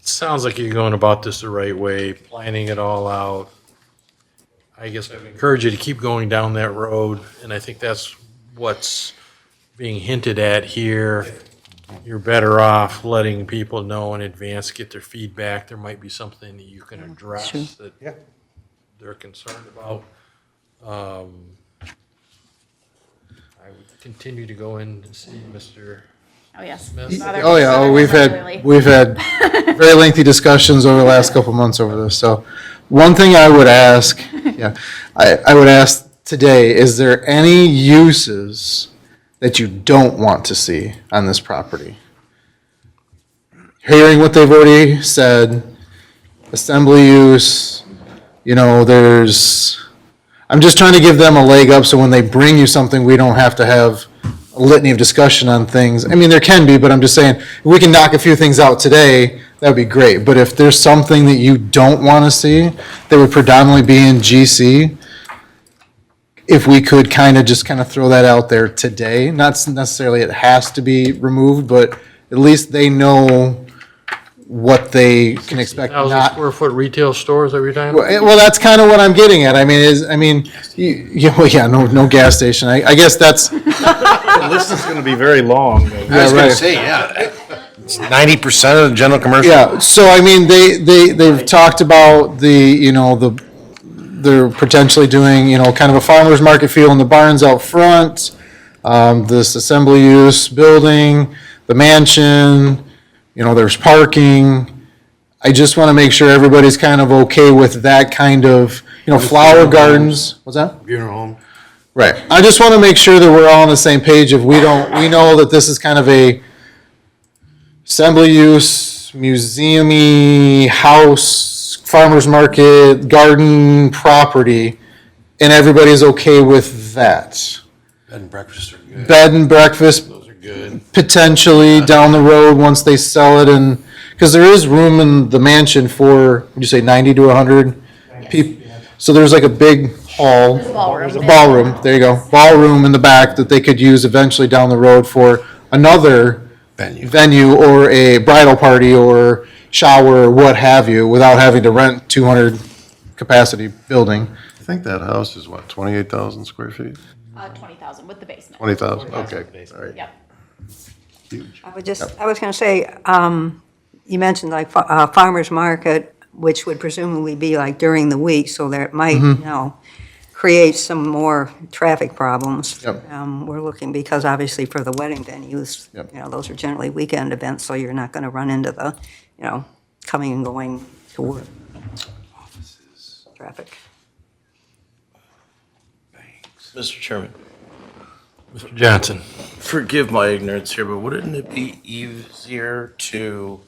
Sounds like you're going about this the right way, planning it all out. I guess I would encourage you to keep going down that road, and I think that's what's being hinted at here. You're better off letting people know in advance, get their feedback. There might be something that you can address Sure. that yeah. they're concerned about. I would continue to go in and see Mr. Oh, yes. Smith. Oh, yeah, oh, we've had very lengthy discussions over the last couple months over this, so one thing I would ask, yeah, I would ask today, is there any uses that you don't want to see on this property? Hearing what they've already said, assembly use, I'm just trying to give them a leg up so when they bring you something, we don't have to have a litany of discussion on things. I mean, there can be, but I'm just saying, if we can knock a few things out today, that'd be great. But if there's something that you don't want to see, that would predominantly be in GC, if we could kind of throw that out there today, not necessarily it has to be removed, but at least they know what they can expect. 1,000 Not, square foot retail stores every time? well, that's kind of what I'm getting at. No gas station. I guess that's, The list is going to be very long. yeah, right. Say, yeah, it's 90% of the general commercial. Yeah, so they've talked about they're potentially doing, kind of a farmer's market feel in the barns out front, this assembly use building, the mansion, there's parking. I just want to make sure everybody's kind of okay with that kind of, flower gardens. What's that? Funeral home. Right. I just want to make sure that we're all on the same page if we know that this is kind of a assembly use, museum-y, house, farmer's market, garden property, and everybody's okay with that. Bed and breakfast are good. Bed and breakfast, Those are good. potentially down the road once they sell it, and, because there is room in the mansion for, would you say 90 to 100 people? So there's like a big hall. Ballroom. Ballroom, there you go, ballroom in the back that they could use eventually down the road for another venue or a bridal party or shower or what have you, without having to rent 200 capacity building. I think that house is what, 28,000 square feet? 20,000 with the basement. 20,000, okay, all right. Yep. Huge. I was going to say, you mentioned like farmer's market, which would presumably be like during the week, so that might, create some more traffic problems. Yep. We're looking, because obviously for the wedding venues, Yep. those are generally weekend events, so you're not going to run into the, coming and going to work. Traffic. Mr. Chairman, Mr. Johnson? forgive my ignorance here, but wouldn't it be easier to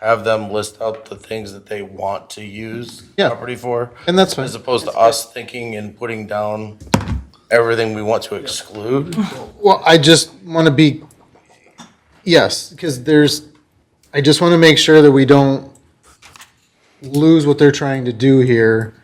have them list out the things that they want to use Yeah. property for? And that's fine. As opposed to us thinking and putting down everything we want to exclude? Well, I just want to be, yes, because I just want to make sure that we don't lose what they're trying to do here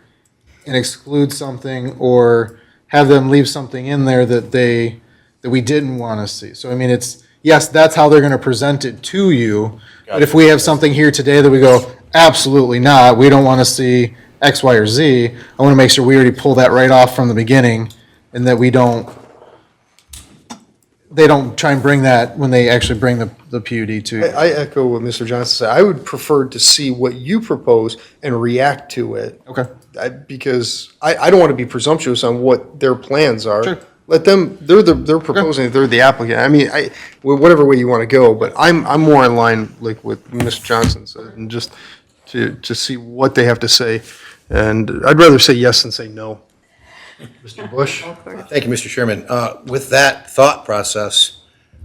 and exclude something or have them leave something in there that we didn't want to see. So, I mean, yes, that's how they're going to present it to you. But if we have something here today that we go, absolutely not, we don't want to see X, Y, or Z, I want to make sure we already pull that right off from the beginning and that they don't try and bring that when they actually bring the PUD to you. I echo what Mr. Johnson said. I would prefer to see what you propose and react to it. Okay. Because I don't want to be presumptuous on what their plans are. Sure. Let them, they're proposing, they're the applicant. I mean, whatever way you want to go, but I'm more in line like what Mr. Johnson said, and just to see what they have to say. And I'd rather say yes than say no. Mr. Bush? Thank you, Mr. Chairman. With that thought process,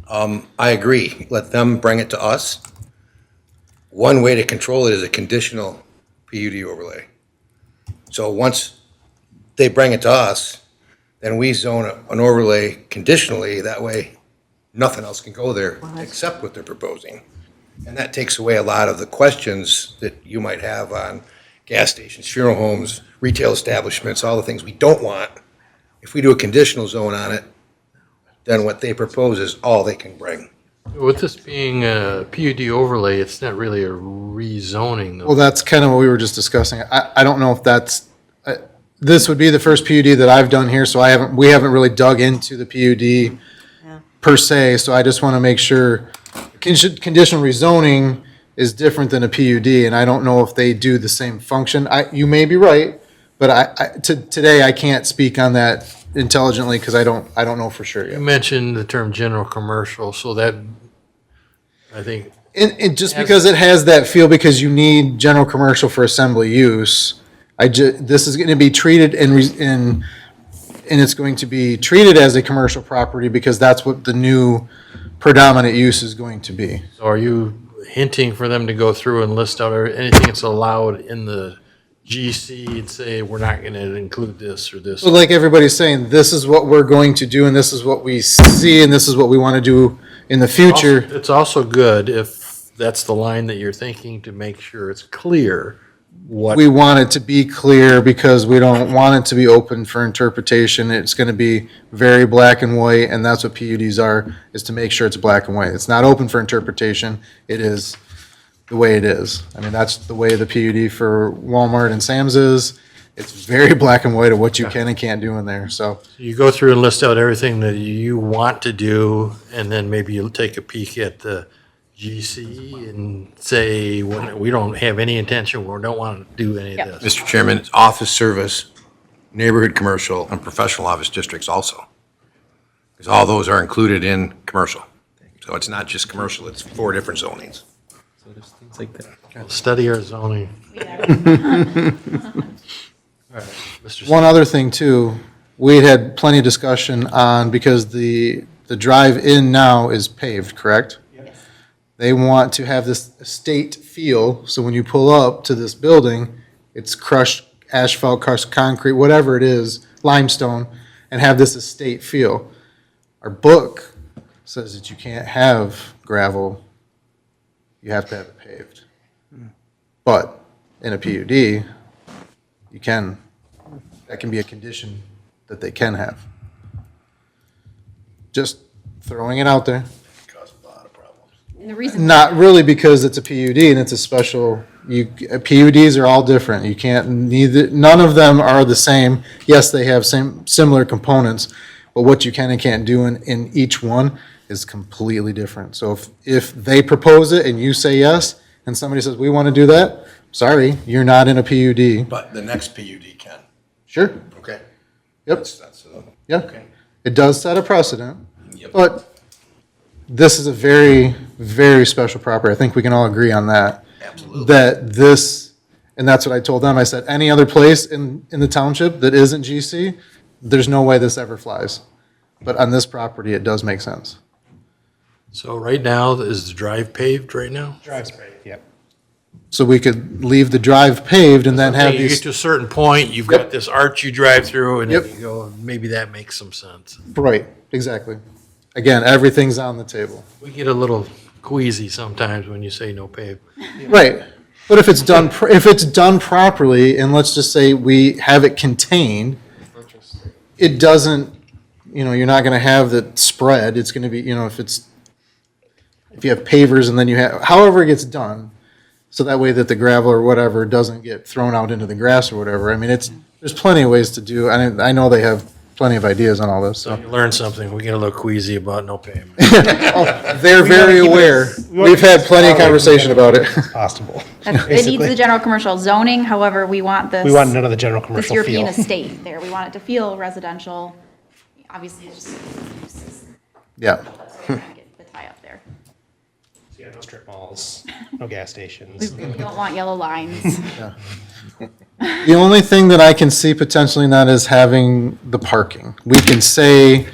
I agree. Let them bring it to us. One way to control it is a conditional PUD overlay. So once they bring it to us, then we zone an overlay conditionally. That way, nothing else can go there except what they're proposing. And that takes away a lot of the questions that you might have on gas stations, funeral homes, retail establishments, all the things we don't want. If we do a conditional zone on it, then what they propose is all they can bring. With this being a PUD overlay, it's not really a rezoning Well, though. that's kind of what we were just discussing. I don't know if that's, this would be the first PUD that I've done here, so we haven't really dug into the PUD per se, so I just want to make sure. Conditional rezoning is different than a PUD, and I don't know if they do the same function. You may be right, but today I can't speak on that intelligently because I don't know for sure You yet. mentioned the term general commercial, so that, I think, And just because it has that feel, because you need general commercial for assembly use, this is going to be treated and it's going to be treated as a commercial property because that's what the new predominant use is going to be. so are you hinting for them to go through and list out anything that's allowed in the GC and say, we're not going to include this or this? So like everybody's saying, this is what we're going to do and this is what we see and this is what we want to do in the future. It's also good if that's the line that you're thinking to make sure it's clear what. We want it to be clear because we don't want it to be open for interpretation. It's going to be very black and white, and that's what PUDs are, is to make sure it's black and white. It's not open for interpretation. It is the way it is. I mean, that's the way the PUD for Walmart and Sam's is. It's very black and white of what you can and can't do in there, so. You go through and list out everything that you want to do, and then maybe you'll take a peek at the GC and say, we don't have any intention, we don't want to do any of this. Mr. Chairman, it's office service, neighborhood commercial, and professional office districts also. Because all those are included in commercial. So it's not just commercial, it's 4 different zonings. Study our zoning. All right, Mr. One other thing too, we had plenty of discussion on, because the drive-in now is paved, correct? They want to have this estate feel, so when you pull up to this building, it's crushed asphalt, crushed concrete, whatever it is, limestone, and have this estate feel. Our book says that you can't have gravel, you have to have it paved. But in a PUD, you can, that can be a condition that they can have. Just throwing it out there. And the reason. Not really, because it's a PUD and it's a special, PUDs are all different. You can't, none of them are the same. Yes, they have similar components, but what you can and can't do in each one is completely different. So if they propose it and you say yes, and somebody says, we want to do that, sorry, you're not in a PUD. But the next PUD can. Sure, Okay. yep, That's yep. okay. It does set a precedent, Yep. but this is a very, very special property. I think we can all agree on that. Absolutely. That this, and that's what I told them. I said, any other place in the township that isn't GC, there's no way this ever flies. But on this property, it does make sense. So right now, is the drive paved right now? Drive spray, yep. So we could leave the drive paved and then have You get these, to a certain point, you've got this arch you drive through, and then Yep. you go, maybe that makes some sense. right, exactly. Again, everything's on the table. We get a little queasy sometimes when you say no pave. Right, but if it's done, if it's done properly, and let's just say we have it contained, it doesn't, you're not gonna have the spread, it's gonna be, if you have pavers and then you have, however it gets done, so that way that the gravel or whatever doesn't get thrown out into the grass or whatever, I mean, there's plenty of ways to do, I know they have plenty of ideas on all this, so. You learn something, we get a little queasy about no pavement. They're very aware, we've had plenty of conversation about it. Possible. It needs basically. the general commercial zoning, however, we want this. We want none of the general This commercial European feel. estate there. We want it to feel residential. Obviously, it's just uses. Yeah. That's why we're trying to get the tie up there. Yeah, no strip malls, no gas stations. We don't want yellow lines. The only thing that I can see potentially in that is having the parking. We can say,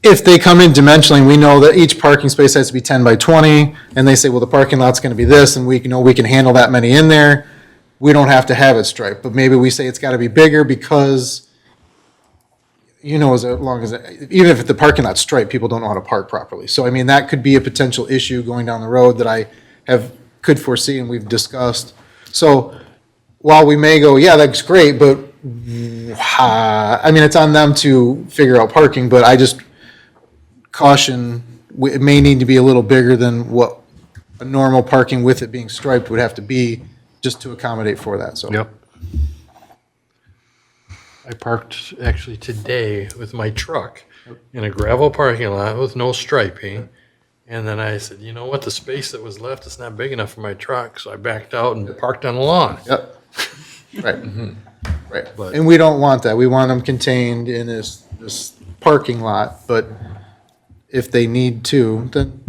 if they come in dimensionally, we know that each parking space has to be 10 by 20, and they say, well, the parking lot's gonna be this, and we know we can handle that many in there, we don't have to have it striped, but maybe we say it's gotta be bigger because, as long as, even if the parking lot's striped, people don't know how to park properly. So, I mean, that could be a potential issue going down the road that I could foresee and we've discussed. So, while we may go, yeah, that's great, but, I mean, it's on them to figure out parking, but I just caution, it may need to be a little bigger than what a normal parking with it being striped would have to be, just to accommodate for that, so. Yep. I parked actually today with my truck in a gravel parking lot with no striping. And then I said, you know what, the space that was left is not big enough for my truck, so I backed out and parked on the lawn. Yep. Right, right. But- And we don't want that. We want them contained in this parking lot, but if they need to, then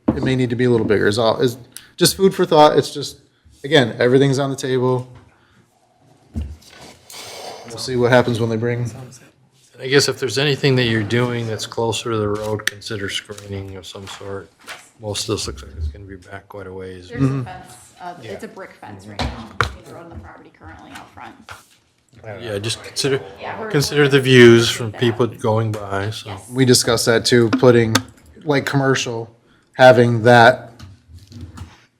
it may need to be a little bigger. Is just food for thought. It's just, again, everything's on the table. We'll see what happens when they bring. I guess if there's anything that you're doing that's closer to the road, consider screening of some sort. Most of this looks like it's gonna be back quite a ways. There's a fence, it's a brick fence right now, between the road and the property currently out front. Yeah, just Yeah, we're- consider the views from people going by, so. We discussed that too, putting, like, commercial, having that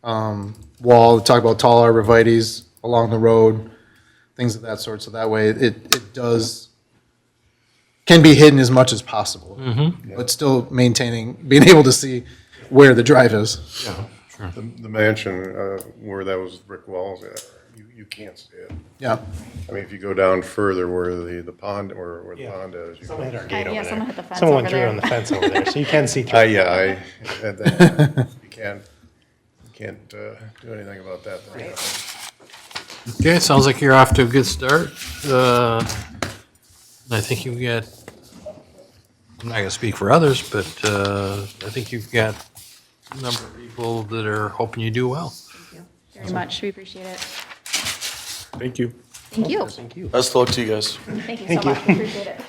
wall, talk about tall arborvitae's along the road, things of that sort, so that way it can be hidden as much as possible. But still maintaining, being able to see where the drive is. The mansion, where that was brick walls, you can't see it. Yeah, I mean, if you go down further where the pond, or where the Yeah. pond is. Someone hit our gate Yeah, over someone there. hit the fence Someone over went through there. on the fence over there, so you can see through. Yeah, I had that. You can't do anything about that. Okay, sounds like you're off to a good start. I think you've got, I'm not gonna speak for others, but I think you've got a number of people that are hoping you do well. Thank you very much, we appreciate it. Thank you. Thank you. Thank you. Best of luck to you guys. Thank you so much, we appreciate it.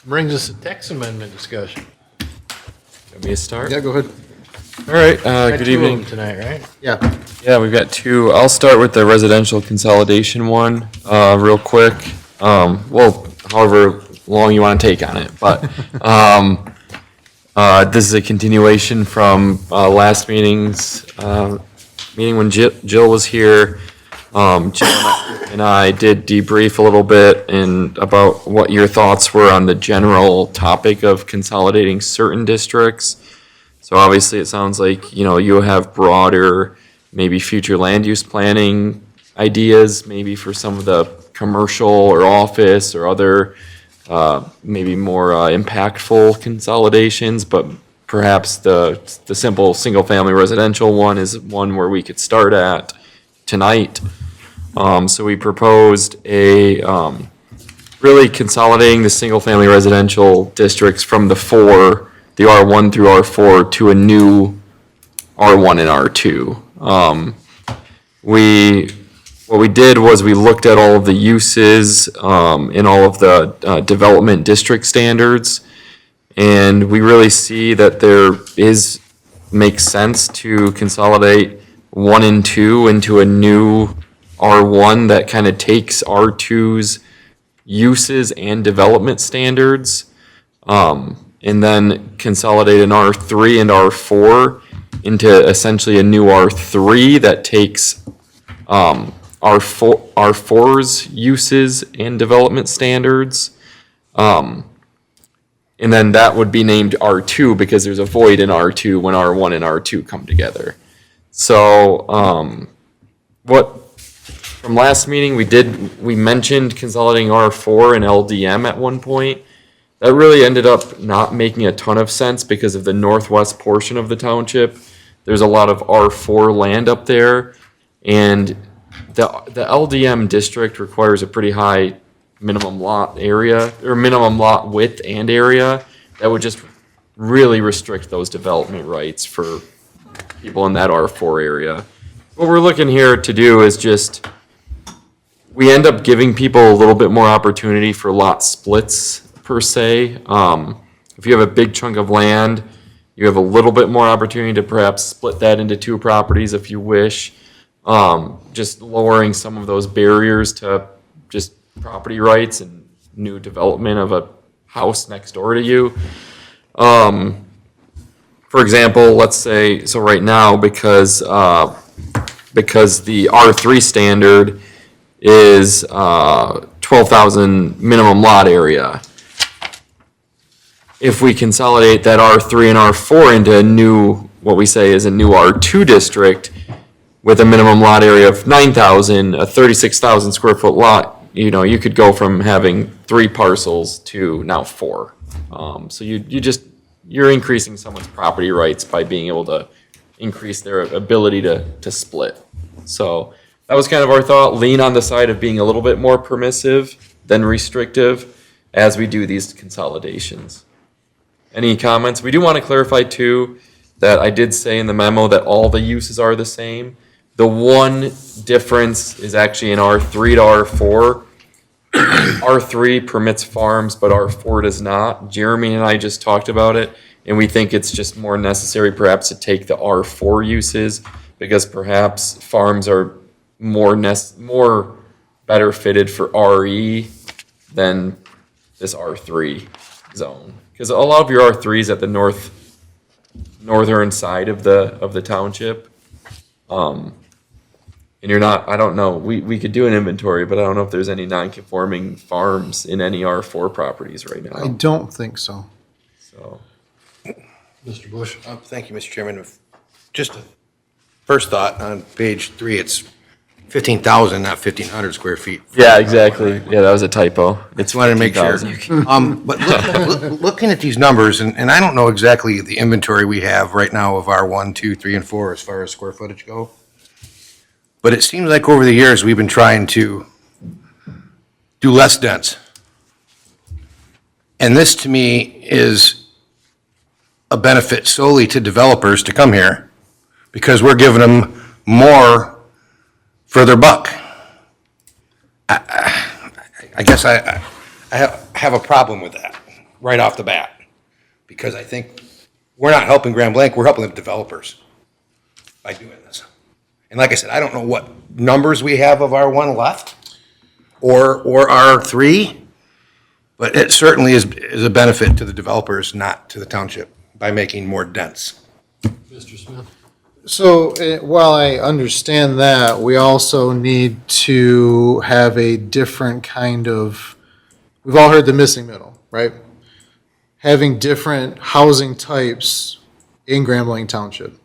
Brings us to text amendment discussion. Want me to start? yeah, go ahead. All right, Got good two of evening. them tonight, right? Yeah, Yeah, we've got two. I'll start with the residential consolidation one, real quick. Well, however long you want to take on it, but, this is a continuation from, last meeting's, meeting when Jill was here. Jill and I did debrief a little bit and about what your thoughts were on the general topic of consolidating certain districts. So obviously, it sounds like, you have broader, maybe future land use planning ideas, maybe for some of the commercial or office or other, maybe more impactful consolidations, but perhaps the simple single-family residential one is one where we could start at tonight. So we proposed really consolidating the single-family residential districts from the R1 through R4 to a new R1 and R2. What we did was we looked at all of the uses in all of the development district standards, and we really see that makes sense to consolidate 1 and 2 into a new R1 that kind of takes R2's uses and development standards, and then consolidate an R3 and R4 into essentially a new R3 that takes R4's uses and development standards. And then that would be named R2 because there's a void in R2 when R1 and R2 come together. So, from last meeting, we mentioned consolidating R4 and LDM at one point. That really ended up not making a ton of sense because of the northwest portion of the township. There's a lot of R4 land up there, and the LDM district requires a pretty high minimum lot area, or minimum lot width and area. That would just really restrict those development rights for people in that R4 area. What we're looking here to do is just, we end up giving people a little bit more opportunity for lot splits per se. If you have a big chunk of land, you have a little bit more opportunity to perhaps split that into 2 properties if you wish. Just lowering some of those barriers to just property rights and new development of a house next door to you. For example, let's say, so right now, because the R3 standard is 12,000 minimum lot area. If we consolidate that R3 and R4 into a new, what we say is a new R2 district with a minimum lot area of 9,000, a 36,000 square foot lot, you could go from having 3 parcels to now 4. So you're increasing someone's property rights by being able to increase their ability to split. So that was kind of our thought, lean on the side of being a little bit more permissive than restrictive as we do these consolidations. Any comments? We do want to clarify too, that I did say in the memo that all the uses are the same. The one difference is actually in R3 to R4. R3 permits farms, but R4 does not. Jeremy and I just talked about it, and we think it's just more necessary perhaps to take the R4 uses, because perhaps farms are more better fitted for RE than this R3 zone. Because a lot of your R3s at the northern side of the township, and you're not, I don't know, we could do an inventory, but I don't know if there's any non-conforming farms in any R4 properties right I now. don't think so. So, Mr. Bush? Thank you, Mr. Chairman. Just a first thought, on page 3, it's 15,000, not 1,500 square feet. yeah, exactly. Yeah, that was a typo. Just wanted to make sure. 15,000. But looking at these numbers, and I don't know exactly the inventory we have right now of our 1, 2, 3, and 4 as far as square footage go. But it seems like over the years, we've been trying to do less dense. And this, to me, is a benefit solely to developers to come here, because we're giving them more for their buck. I guess I have a problem with that right off the bat, because I think we're not helping Grand Blanc, we're helping the developers by doing this. And like I said, I don't know what numbers we have of R1 left or R3, but it certainly is a benefit to the developers, not to the township, by making more dense. Mr. Smith? So while I understand that, we also need to have a different kind of, we've all heard the missing middle, right? Having different housing types in Grand Blanc Township.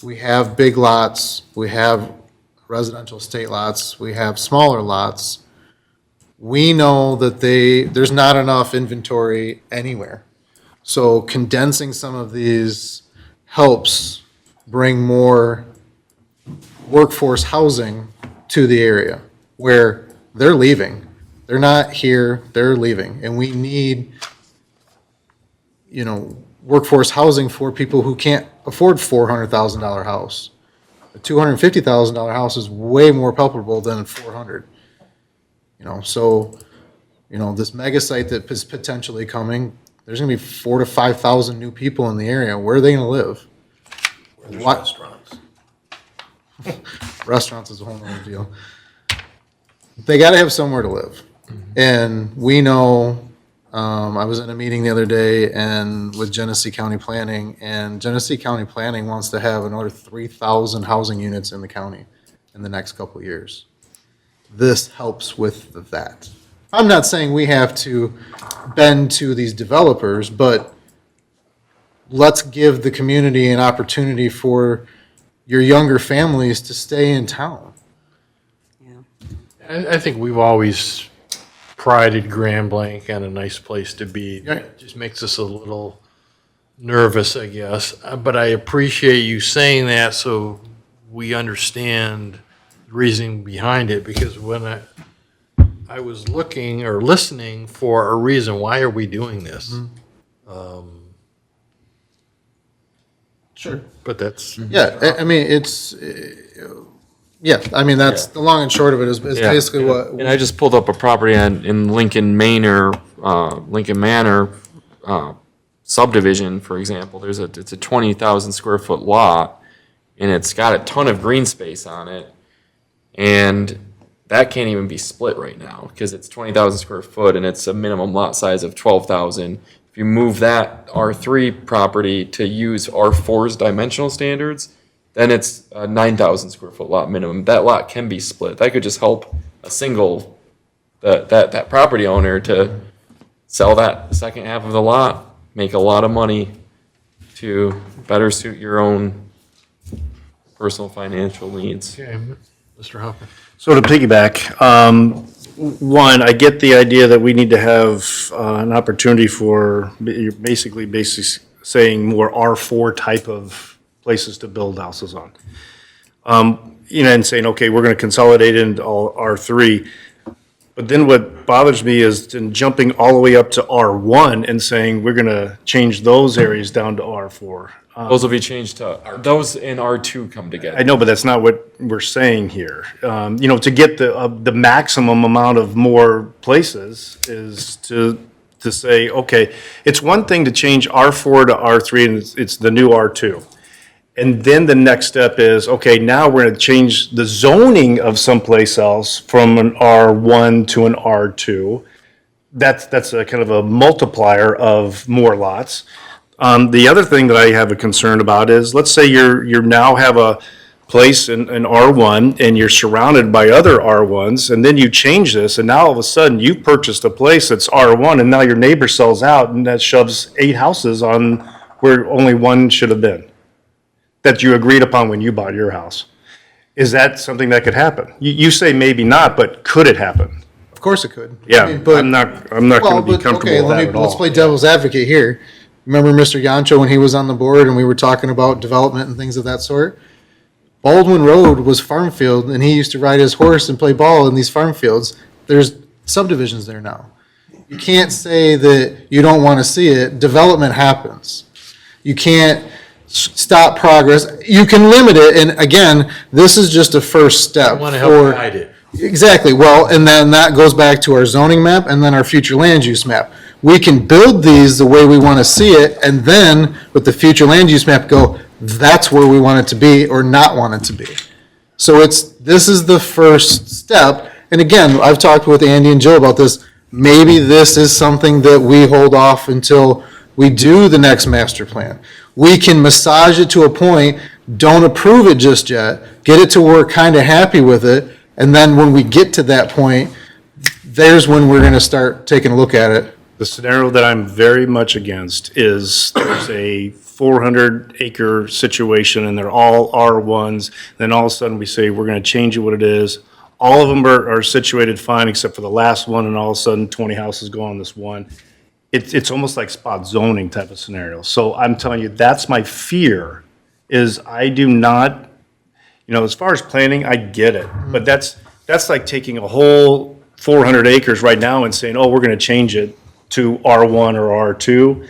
We have big lots, we have residential estate lots, we have smaller lots. We know that there's not enough inventory anywhere. So condensing some of these helps bring more workforce housing to the area where they're leaving. They're not here, they're leaving. And we need, workforce housing for people who can't afford $400,000 house. A $250,000 house is way more palpable than 400. This mega site that is potentially coming, there's gonna be 4,000 to 5,000 new people in the area. Where are they gonna live? There's What? restaurants. Restaurants is a whole nother deal. They gotta have somewhere to live. And we know, I was in a meeting the other day and with Genesee County Planning, and Genesee County Planning wants to have another 3,000 housing units in the county in the next couple of years. This helps with that. I'm not saying we have to bend to these developers, but let's give the community an opportunity for your younger families to stay in town. I think we've always prided Grand Blanc on a nice place to be. Right. It just makes us a little nervous, I guess. But I appreciate you saying that so we understand the reasoning behind it, because when I was looking or listening for a reason, why are we doing this? Sure. But that's, Yeah, I mean, it's, yeah, I mean, that's, the long and short of it is Yeah. basically what. And I just pulled up a property in Lincoln Manor, Lincoln Manor subdivision, for example. It's a 20,000 square foot lot, and it's got a ton of green space on it. And that can't even be split right now, because it's 20,000 square foot and it's a minimum lot size of 12,000. If you move that R3 property to use R4's dimensional standards, then it's a 9,000 square foot lot minimum. That lot can be split. That could just help a single, that property owner to sell that second half of the lot, make a lot of money to better suit your own personal financial needs. Okay, Mr. Hoffman. so to piggyback, one, I get the idea that we need to have an opportunity for, you're basically saying more R4 type of places to build houses on. And saying, okay, we're going to consolidate into all R3. But then what bothers me is then jumping all the way up to R1 and saying, we're going to change those areas down to R4. Those will be changed to, those in R2 come together. I know, but that's not what we're saying here. To get the maximum amount of more places is to say, okay, it's one thing to change R4 to R3 and it's the new R2. And then the next step is, okay, now we're going to change the zoning of someplace else from an R1 to an R2. That's a kind of a multiplier of more lots. The other thing that I have a concern about is, let's say you now have a place in R1 and you're surrounded by other R1s, and then you change this, and now all of a sudden you've purchased a place that's R1, and now your neighbor sells out, and that shoves 8 houses on where only one should have been, that you agreed upon when you bought your house. Is that something that could happen? You say maybe not, but could it happen? Of course it could. Yeah, I mean, but- I'm not going Well, to be but, comfortable okay, with that at all. let's play devil's advocate here. Remember Mr. Yancho when he was on the board and we were talking about development and things of that sort? Baldwin Road was farm field and he used to ride his horse and play ball in these farm fields. There's subdivisions there now. You can't say that you don't want to see it. Development happens. You can't stop progress. You can limit it, and again, this is just a first step. I want to help for- guide it. Exactly, well, and then that goes back to our zoning map and then our future land use map. We can build these the way we want to see it, and then with the future land use map, go, that's where we want it to be or not want it to be. So this is the first step, and again, I've talked with Andy and Jill about this. Maybe this is something that we hold off until we do the next master plan. We can massage it to a point, don't approve it just yet, get it to where we're kind of happy with it, and then when we get to that point, there's when we're going to start taking a look at it. The scenario that I'm very much against is there's a 400-acre situation and they're all R1s. Then all of a sudden we say, we're going to change it what it is. All of them are situated fine except for the last one, and all of a sudden 20 houses go on this one. It's almost like spot zoning type of scenario. So I'm telling you, that's my fear, is I do not, as far as planning, I get it. But that's like taking a whole 400 acres right now and saying, oh, we're going to change it to R1 or R2.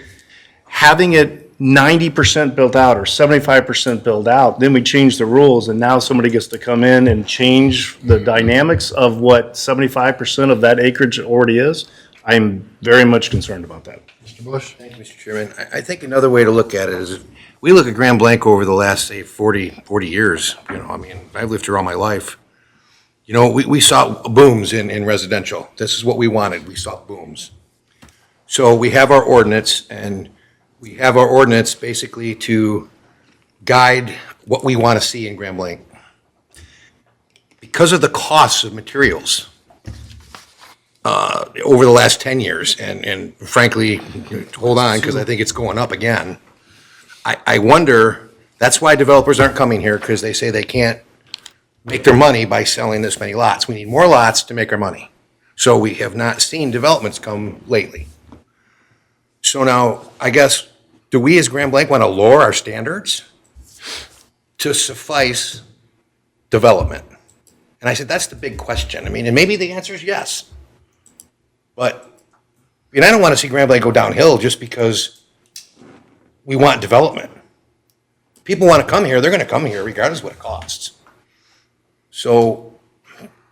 Having it 90% built out or 75% built out, then we change the rules, and now somebody gets to come in and change the dynamics of what 75% of that acreage already is. I'm very much concerned about that. Mr. Bush? Thank you, Mr. Chairman. I think another way to look at it is, if we look at Grand Blanco over the last, say, 40 years, I've lived here all my life. We saw booms in residential. This is what we wanted. We saw booms. So we have our ordinance, and we have our ordinance basically to guide what we want to see in Grand Blanc. Because of the costs of materials over the last 10 years, and frankly, hold on, because I think it's going up again, I wonder, that's why developers aren't coming here, because they say they can't make their money by selling this many lots. We need more lots to make our money. So we have not seen developments come lately. So now, I guess, do we as Grand Blanc want to lower our standards to suffice development? And I said, that's the big question. And maybe the answer is yes. But, I don't want to see Grand Blanc go downhill just because we want development. people want to come here, they're going to come here regardless of what it costs. So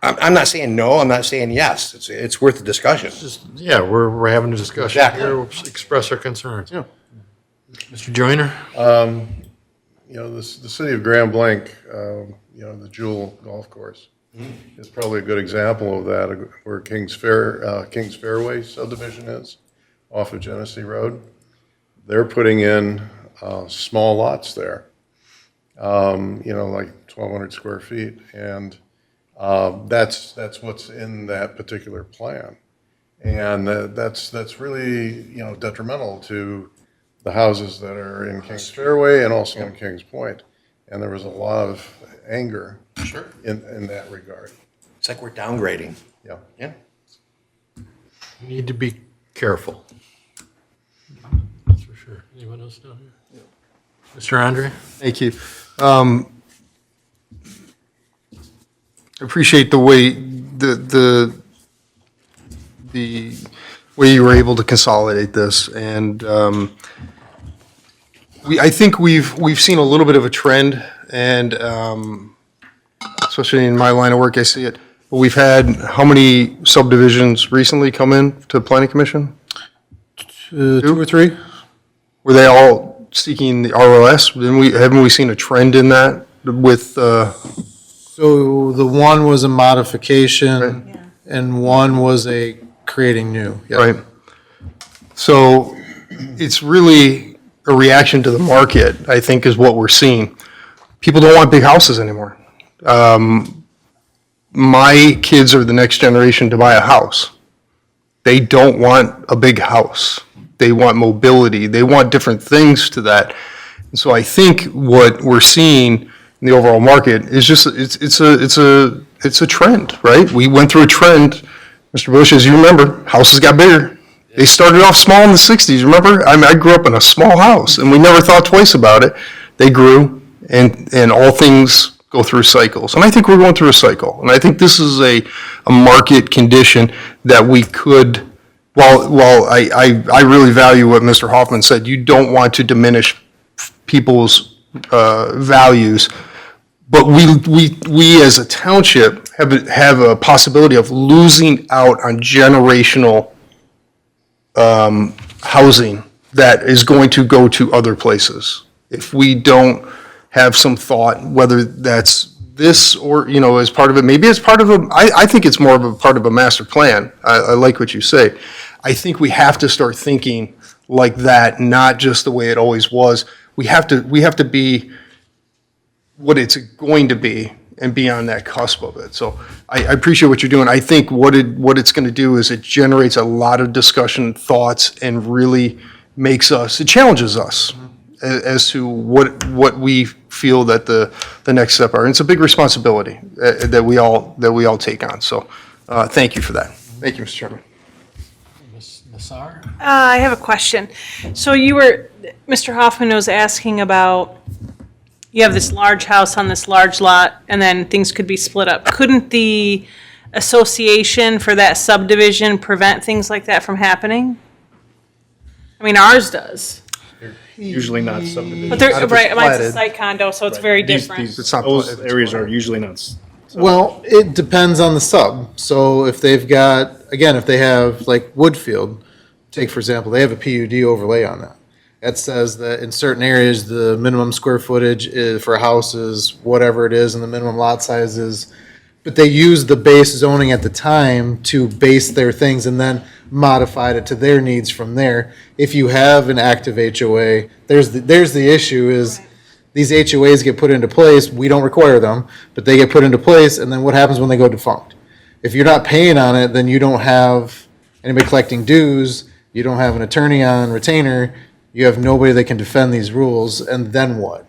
I'm not saying no, I'm not saying yes. It's worth the discussion. Yeah, we're having a discussion Exactly. here, we'll express our concerns. Yeah. Mr. Joyner? You know, the city of Grand Blanc, you know, the Jewel Golf Course is probably a good example of that, where Kings Fairway subdivision is, off of Genesee Road. They're putting in small lots there, you know, like 1,200 square feet, and that's what's in that particular plan. And that's really, you know, detrimental to the houses that are in Kings Fairway and also in Kings Point. And there was a lot of anger in that regard. It's like we're downgrading. Yeah. Yeah. We need to be careful. That's for sure. Anyone else down here? Mr. Andre? Thank you. Appreciate the way, the way you were able to consolidate this, and I think we've seen a little bit of a trend, and especially in my line of work, I see it. But we've had how many subdivisions recently come in to planning commission? 2 or 3? Were they all seeking the ROS? Haven't we seen a trend in that with, So the one was a modification, and one was a creating new. Yeah. right? So it's really a reaction to the market, I think, is what we're seeing. People don't want big houses anymore. My kids are the next generation to buy a house. They don't want a big house. They want mobility. They want different things to that. And so I think what we're seeing in the overall market is just, it's a trend, right? We went through a trend, Mr. Bush, as you remember, houses got bigger. They started off small in the 60s, remember? I mean, I grew up in a small house, and we never thought twice about it. They grew, and all things go through cycles. And I think we're going through a cycle. And I think this is a market condition that we could, while I really value what Mr. Hoffman said, you don't want to diminish people's values. But we as a township have a possibility of losing out on generational housing that is going to go to other places. If we don't have some thought, whether that's this or, you know, as part of it, maybe it's part of I think it's more of a part of a master plan. I like what you say. I think we have to start thinking like that, not just the way it always was. We have to be what it's going to be and be on that cusp of it. So I appreciate what you're doing. I think what it's going to do is it generates a lot of discussion, thoughts, and really it challenges us as to what we feel that the next step are. And it's a big responsibility that we all take on. So thank you for that. Thank you, Mr. Chairman. Ms. Nassar? I have a question. So Mr. Hoffman was asking about, you have this large house on this large lot, and then things could be split up. Couldn't the association for that subdivision prevent things like that from happening? I mean, ours does. Usually not subdivision. But they're, Not if it's right, mine's a platted. site condo, so it's very different. It's not Those platted, it's areas platted. are usually not. Well, it depends on the sub. So if they've got, again, if they have like Woodfield, take for example, they have a PUD overlay on that. That says that in certain areas, the minimum square footage is for a house is whatever it is and the minimum lot size is. But they use the base zoning at the time to base their things and then modified it to their needs from there. If you have an active HOA, there's the issue is these HOAs get put into place, we don't require them, but they get put into place, and then what happens when they go defunct? If you're not paying on it, then you don't have anybody collecting dues, you don't have an attorney on retainer, you have nobody that can defend these rules, and then what?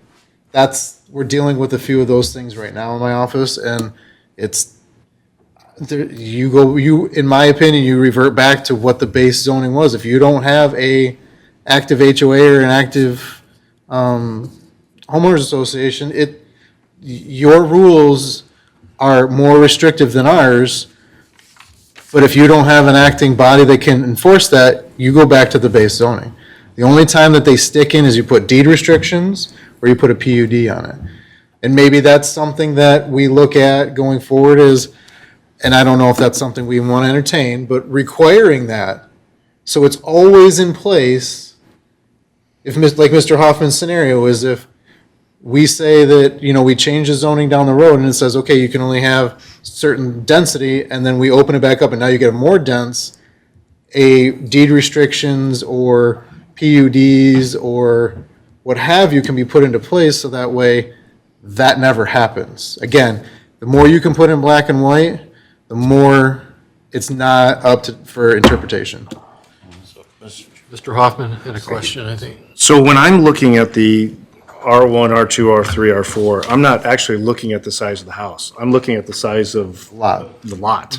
We're dealing with a few of those things right now in my office, and in my opinion, you revert back to what the base zoning was. If you don't have a active HOA or an active homeowners association, your rules are more restrictive than ours. But if you don't have an acting body that can enforce that, you go back to the base zoning. The only time that they stick in is you put deed restrictions or you put a PUD on it. And maybe that's something that we look at going forward is, and I don't know if that's something we want to entertain, but requiring that, so it's always in place. If, like Mr. Hoffman's scenario is if we say that, we change the zoning down the road and it says, okay, you can only have certain density, and then we open it back up and now you get more dense, a deed restrictions or PUDs or what have you can be put into place so that way that never happens. Again, the more you can put in black and white, the more it's not up for interpretation. Mr. Hoffman had a question, I think. So when I'm looking at the R1, R2, R3, R4, I'm not actually looking at the size of the house. I'm looking at the size of Lot. the lot.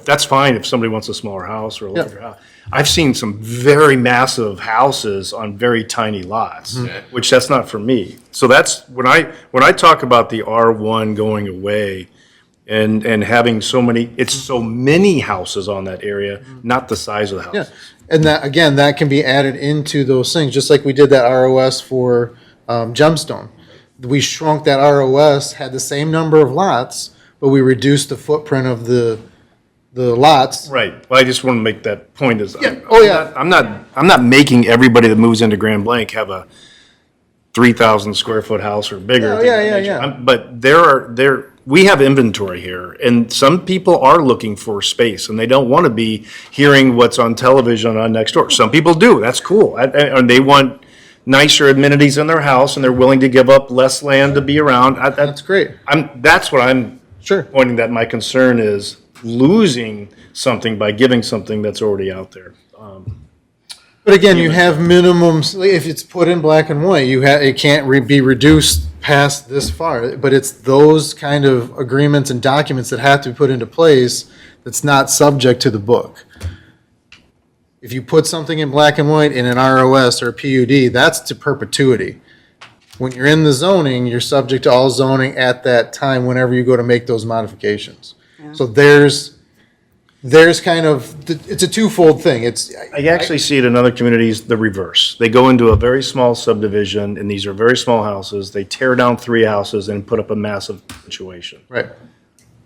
That's fine if somebody wants a smaller house or a larger house. I've seen some very massive houses on very tiny lots, which that's not for me. So that's, when I talk about the R1 going away and having so many houses on that area, not the size of the Yeah, house. and that, again, that can be added into those things, just like we did that ROS for Gemstone. We shrunk that ROS, had the same number of lots, but we reduced the footprint of the lots. Right. Well, I just want to make that point is, Oh, yeah. I'm not making everybody that moves into Grand Blanc have a 3,000 square foot house or bigger. Oh, yeah. But we have inventory here, and some people are looking for space, and they don't want to be hearing what's on television on next door. Some people do. That's cool. And they want nicer amenities in their house, and they're willing to give up less land to be around. That's great. That's what I'm Sure. pointing, that my concern is losing something by giving something that's already out there. But again, you have minimums, like, if it's put in black and white, it can't be reduced past this far. But it's those kind of agreements and documents that have to be put into place that's not subject to the book. If you put something in black and white in an ROS or a PUD, that's to perpetuity. When you're in the zoning, you're subject to all zoning at that time whenever you go to make those modifications. So there's kind of, it's a twofold thing. I actually see it in other communities, the reverse. They go into a very small subdivision, and these are very small houses. They tear down 3 houses and put up a massive situation. Right.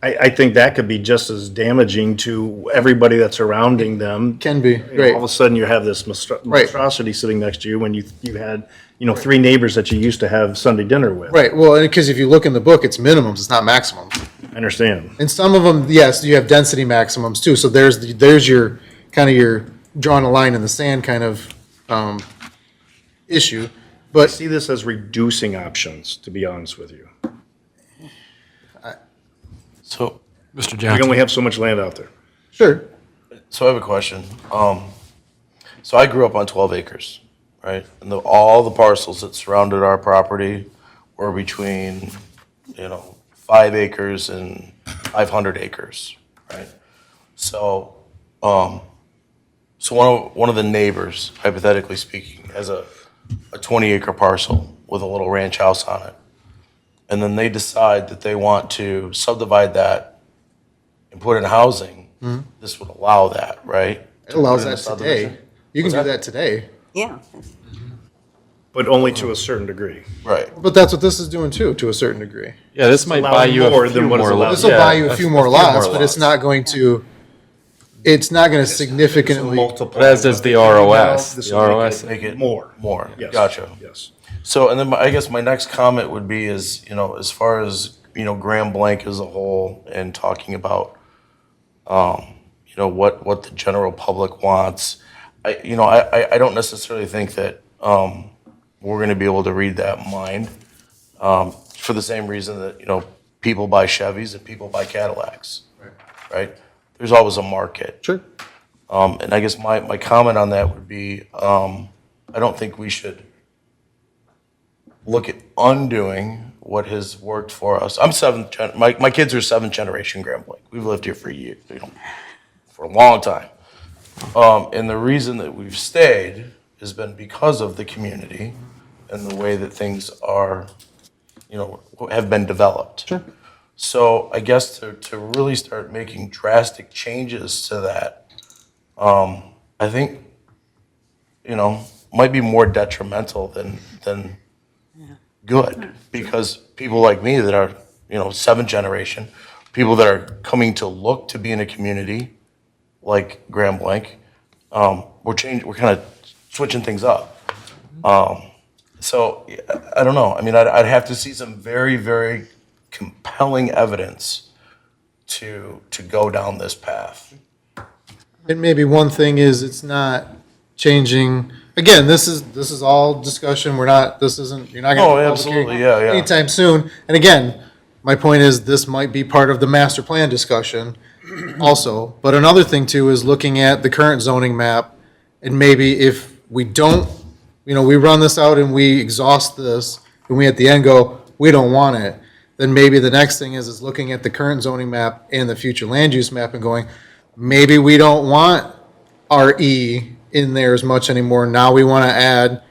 I think that could be just as damaging to everybody that's surrounding them. Can be, You know, right. all of a sudden, you have this monstrosity sitting next to you when you had, 3 neighbors that you used to have Sunday dinner with. Right, well, because if you look in the book, it's minimums, it's not maximums. I understand. And some of them, yes, you have density maximums too, so there's your, kind of your drawing a line in the sand kind of issue. I But see this as reducing options, to be honest with you. So, Mr. We Johnson. only have so much land out there. sure, So I have a question. So I grew up on 12 acres, right? And all the parcels that surrounded our property were between, 5 acres and 500 acres, right? So, one of the neighbors, hypothetically speaking, has a 20-acre parcel with a little ranch house on it. And then they decide that they want to subdivide that and put in housing. This would allow that, right? it allows Put in a that today. subdivision? You can What's do that? that today. Yeah. But only to a certain degree. Right. But that's what this is doing too, to a certain degree. Yeah, this might buy allowing you more a than few what is more allowed. lots. This will buy you a few more lots, but it's not going to, it's not gonna significantly, Multiple. But as does the ROS. This The will ROS. Make it More. Yes. Gotcha. Yes. So, and then I guess my next comment would be is, as far as, Grand Blanc as a whole and talking about, what the general public wants. I don't necessarily think that, we're gonna be able to read that mind, for the same reason that, people buy Chevys and people buy Cadillacs. Right? There's always a market. sure. And I guess my comment on that would be, I don't think we should look at undoing what has worked for us. I'm my kids are 7th generation Grand Blanc. We've lived here for years, for a long time. And the reason that we've stayed has been because of the community and the way that things are, have been developed. Sure. So I guess to really start making drastic changes to that, I think, might be more detrimental than good, because people like me that are, you know, seventh generation, people that are coming to look to be in a community like Grand Blanc, we're kind of switching things up. So I don't know. I mean, I'd have to see some very, very compelling evidence to go down this path. And maybe one thing is it's not changing, again, this is all discussion, you're not Oh, gonna. absolutely, yeah. Anytime soon, and again, my point is this might be part of the master plan discussion also, but another thing too is looking at the current zoning map, and maybe if we don't, we run this out and we exhaust this, and we at the end go, we don't want it, then maybe the next thing is looking at the current zoning map and the future land use map and going, maybe we don't want RE in there as much anymore. Now we want to add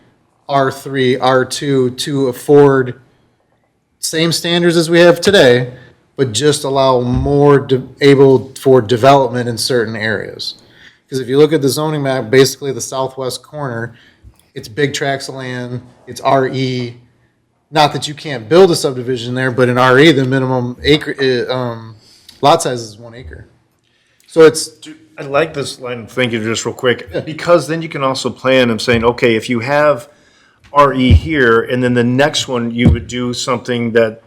R3, R2 to afford same standards as we have today, but just allow more able for development in certain areas. Because if you look at the zoning map, basically the southwest corner, it's big tracts of land, it's RE. Not that you can't build a subdivision there, but in RE, the minimum lot size is 1 acre. So it's, I like this line of thinking just real quick, because then you can also plan and saying, okay, if you have RE here, and then the next one, you would do something that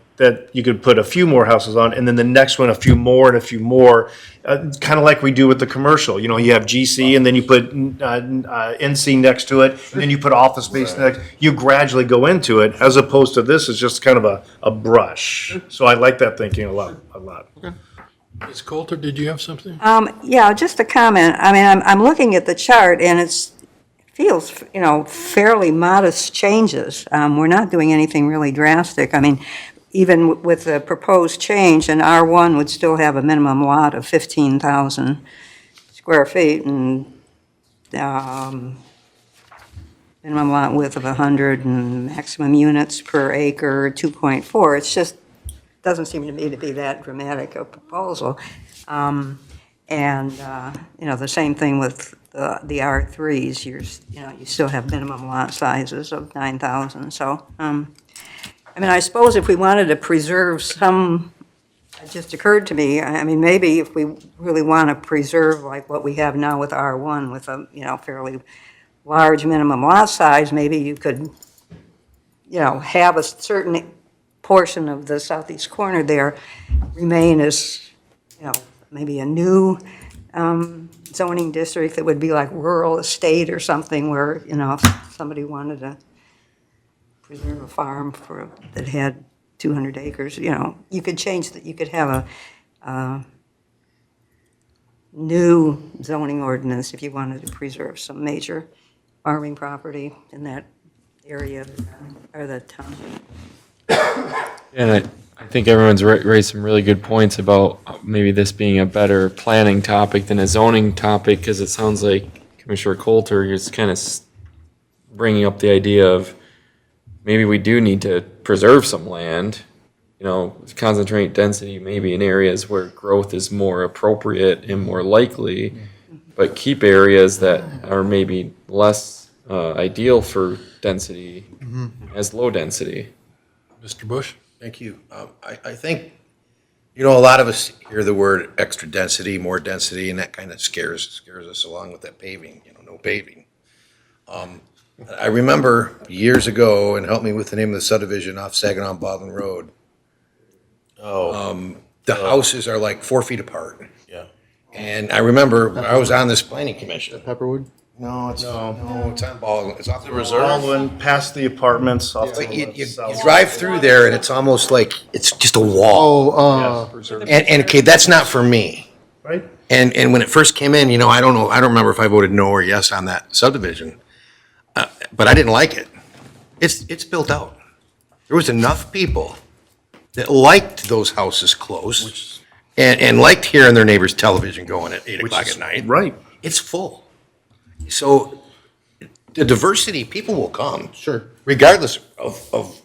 you could put a few more houses on, and then the next one, a few more and a few more, kind of like we do with the commercial. You have GC, and then you put NC next to it, and then you put office space next. You gradually go into it, as opposed to this is just kind of a brush. So I like that thinking a lot. Ms. Coulter, did you have something? Yeah, just a comment. I mean, I'm looking at the chart, and it feels, fairly modest changes. We're not doing anything really drastic. I mean, even with the proposed change, an R1 would still have a minimum lot of 15,000 square feet and minimum lot width of 100 and maximum units per acre, 2.4. It's just, doesn't seem to me to be that dramatic a proposal. The same thing with the R3s, you still have minimum lot sizes of 9,000. So, I suppose if we wanted to preserve some, it just occurred to me, maybe if we really want to preserve like what we have now with R1 with a, fairly large minimum lot size, maybe you could, have a certain portion of the southeast corner there remain as, maybe a new zoning district that would be like rural estate or something where, if somebody wanted to preserve a farm that had 200 acres, you could change that, you could have a new zoning ordinance if you wanted to preserve some major farming property in that area or the town. And I think everyone's raised some really good points about maybe this being a better planning topic than a zoning topic, because it sounds like Commissioner Coulter is kind of bringing up the idea of maybe we do need to preserve some land, concentrate density maybe in areas where growth is more appropriate and more likely, but keep areas that are maybe less ideal for density as low density. Mr. Bush? Thank you. I think, a lot of us hear the word extra density, more density, and that kind of scares us along with that paving, no paving. I remember years ago, and help me with the name of the subdivision off Saginaw and Baldwin Road. The houses are like 4 feet apart. Yeah. And I remember I was on this planning commission. Pepperwood? No, it's on Baldwin. It's off the reserve? Baldwin, past the apartments, off to But the you south. drive through there and it's almost like, it's just a wall. And okay, that's not for me. Right? And when it first came in, I don't know, I don't remember if I voted no or yes on that subdivision. But I didn't like it. It's built out. There was enough people that liked those houses close and liked hearing their neighbor's television going at 8 o'clock at night. Right. It's full. So the diversity, people will come. Sure. Regardless of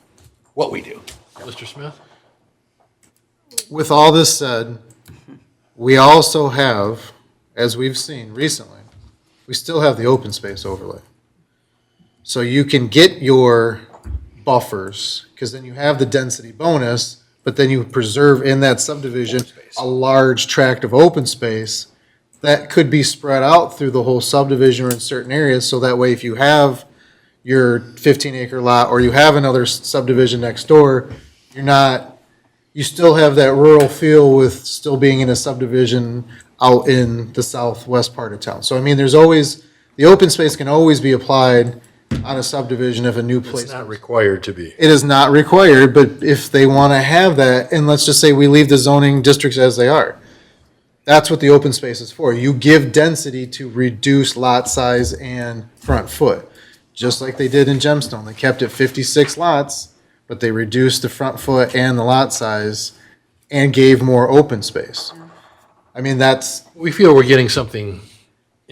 what we do. Mr. Smith? With all this said, we also have, as we've seen recently, we still have the open space overlay. So you can get your buffers, because then you have the density bonus, but then you preserve in that subdivision a large tract of open space that could be spread out through the whole subdivision or in certain areas, so that way if you have your 15-acre lot, or you have another subdivision next door, you still have that rural feel with still being in a subdivision out in the southwest part of town. So I mean, the open space can always be applied on a subdivision if a new place. It's not required to be. It is not required, but if they want to have that, and let's just say we leave the zoning districts as they are, that's what the open space is for. You give density to reduce lot size and front foot, just like they did in Gemstone. They kept it 56 lots, but they reduced the front foot and the lot size and gave more open space. I mean, that's, We feel we're getting something.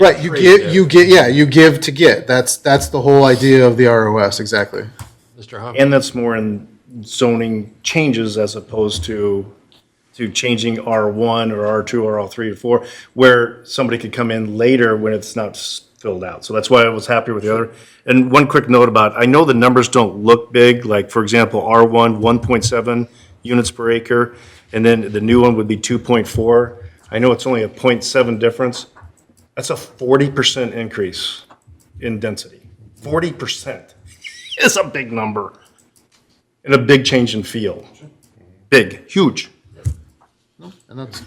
right, you give to get. That's the whole idea of the ROS, exactly. Mr. Hoffman? And that's more in zoning changes as opposed to changing R1 or R2 or R3 to 4, where somebody could come in later when it's not filled out. So that's why I was happy with the other. And one quick note about, I know the numbers don't look big, like, for example, R1, 1.7 units per acre, and then the new one would be 2.4. I know it's only a 0.7 difference. That's a 40% increase in density. 40% is a big number. And a big change in feel. Big, huge. And that's,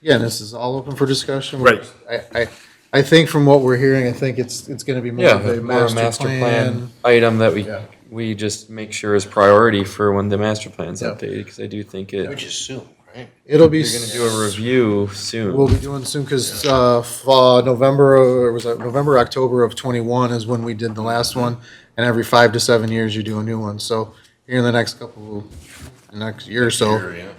again, this is all open for discussion. Right. I think from what we're hearing, I think it's going to be more Yeah, of a more a master plan item that we just make sure is priority for when the master plan's updated, because I do think Which is soon, right? It'll be. you're gonna do a review soon. We'll be doing soon, because November, or was that November, October of '21 is when we did the last one, and every 5 to 7 years you do a new one. So here in the next year or so,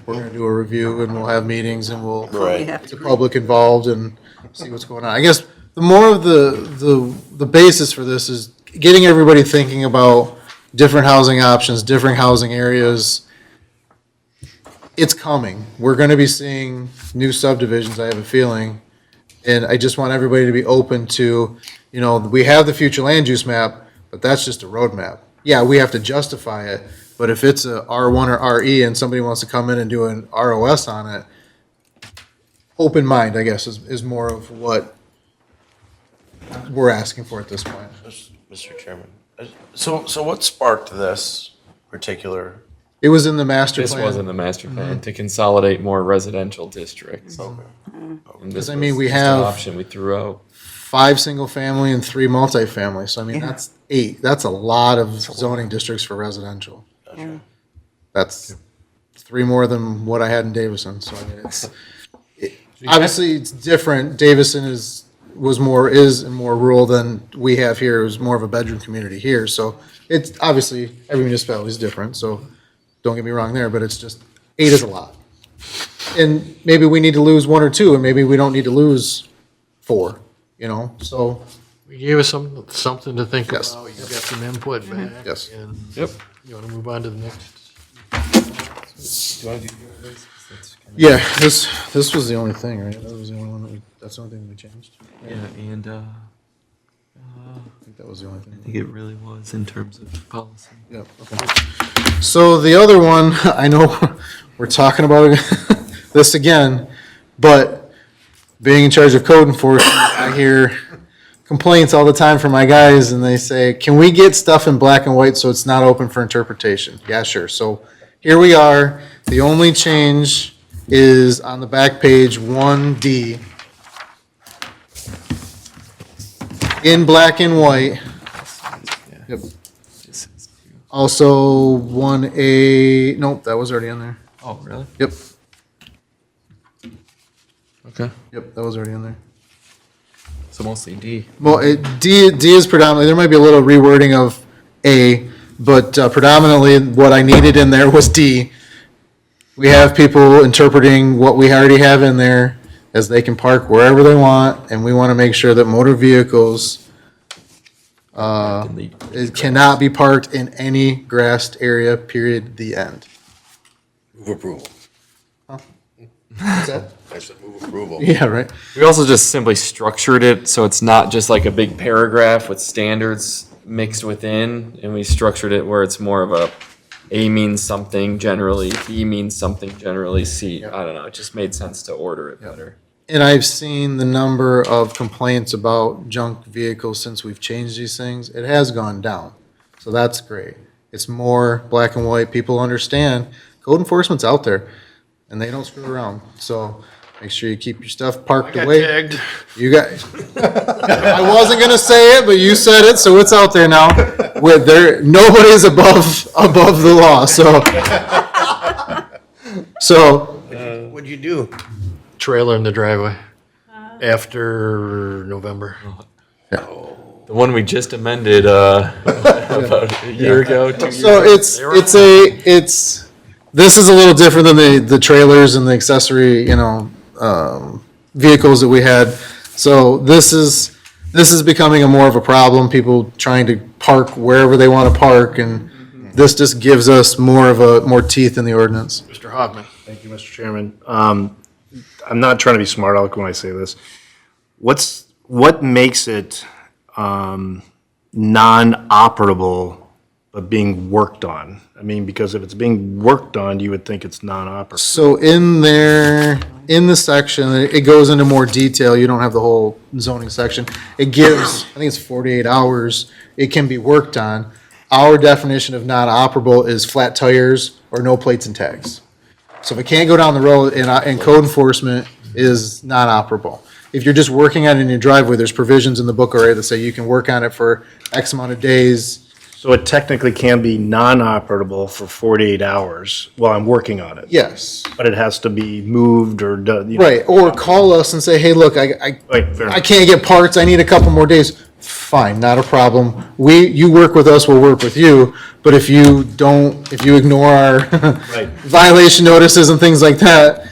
we're going to do a review, and we'll have meetings, and we'll Right. get the public involved and see what's going on. I guess the more of the basis for this is getting everybody thinking about different housing options, different housing areas. It's coming. We're going to be seeing new subdivisions, I have a feeling. And I just want everybody to be open to, we have the future land use map, but that's just a roadmap. Yeah, we have to justify it, but if it's a R1 or RE and somebody wants to come in and do an ROS on it, open mind, I guess, is more of what we're asking for at this point. Mr. Chairman. So what sparked this particular? It was in the master This plan. was in the master plan to consolidate more residential districts. And this Because, I mean, was we just an have- option we threw out. 5 single-family and 3 multifamily, so I mean, that's 8. That's a lot of zoning districts for residential. That's 3 more than what I had in Davison, so I mean, obviously, it's different. Davison is more rural than we have here. It was more of a bedroom community here, so it's, obviously, every municipality is different, so don't get me wrong there, but it's just, 8 is a lot. And maybe we need to lose 1 or 2, and maybe we don't need to lose 4, so, You gave us something to think Yes. about. You got some input back. Yes. And Yep. you want to move on to the next? yeah, this was the only thing, right? That was the only one that's the only thing we changed. Yeah, and I think that was the only thing. I think it really was in terms of policy. Yep, okay. So the other one, I know we're talking about this again, but being in charge of code enforcement, I hear complaints all the time from my guys, and they say, can we get stuff in black and white so it's not open for interpretation? Yeah, sure. So here we are. The only change is on the back page, 1D. In black and white. Yep. Also, 1A, nope, that was already on there. Oh, really? Yep, Okay. yep, that was already on there. So mostly D. Well, D is predominantly, there might be a little rewording of A, but predominantly what I needed in there was D. We have people interpreting what we already have in there as they can park wherever they want, and we want to make sure that motor vehicles it cannot be parked in any grassed area, period, the end. Move approval. What's that? I said move approval. Yeah, right. We also just simply structured it so it's not just like a big paragraph with standards mixed within, and we structured it where it's more of A means something generally, B means something generally, C, I don't know, it just made sense to order it better. And I've seen the number of complaints about junk vehicles since we've changed these things. It has gone down. So that's great. It's more black and white. People understand code enforcement's out there and they don't screw around. So make sure you keep your stuff parked away. Tagged. You got, I wasn't gonna say it, but you said it, so it's out there now. With there, nobody's above the law, so What'd you do? Trailer in the driveway after November. The one we just amended, about a year ago, 2 years So ago. this is a little different than the trailers and the accessory, vehicles that we had. So this is becoming a more of a problem, people trying to park wherever they want to park, and this just gives us more teeth in the ordinance. Mr. Hoffman. Thank you, Mr. Chairman. I'm not trying to be smart aleck when I say this. What makes it non-operable but being worked on? I mean, because if it's being worked on, you would think it's non-operable. So in the section, it goes into more detail. You don't have the whole zoning section. It gives, I think it's 48 hours, it can be worked on. Our definition of not operable is flat tires or no plates and tags. So if it can't go down the road and code enforcement is not operable. If you're just working on it in your driveway, there's provisions in the book already that say you can work on it for X amount of days. So it technically can be non-operable for 48 hours while I'm working on it. Yes. But it has to be moved or done. Right, or call us and say, hey, look, Right, fair I enough. can't get parts, I need a couple more days. Fine, not a problem. You work with us, we'll work with you, but if you ignore our Right. violation notices and things like that,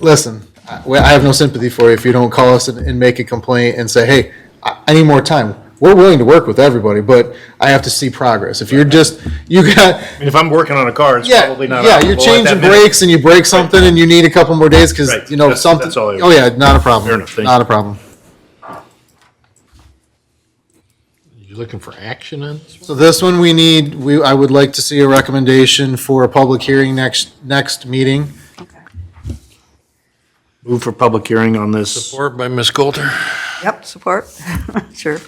listen, I have no sympathy for you if you don't call us and make a complaint and say, hey, I need more time. We're willing to work with everybody, but I have to see progress. If you're just, you got, I mean, if I'm working on a car, it's yeah, probably not. yeah, operable you're at that changing minute. brakes and you break something and you need a couple more days because, Right, something. that's all I- Oh, yeah, not a problem. Fair enough, thank Not you. a problem. You looking for action on this? So this one I would like to see a recommendation for a public hearing next meeting. Move for public hearing on this. Support by Ms. Coulter. Yep, support. Sure.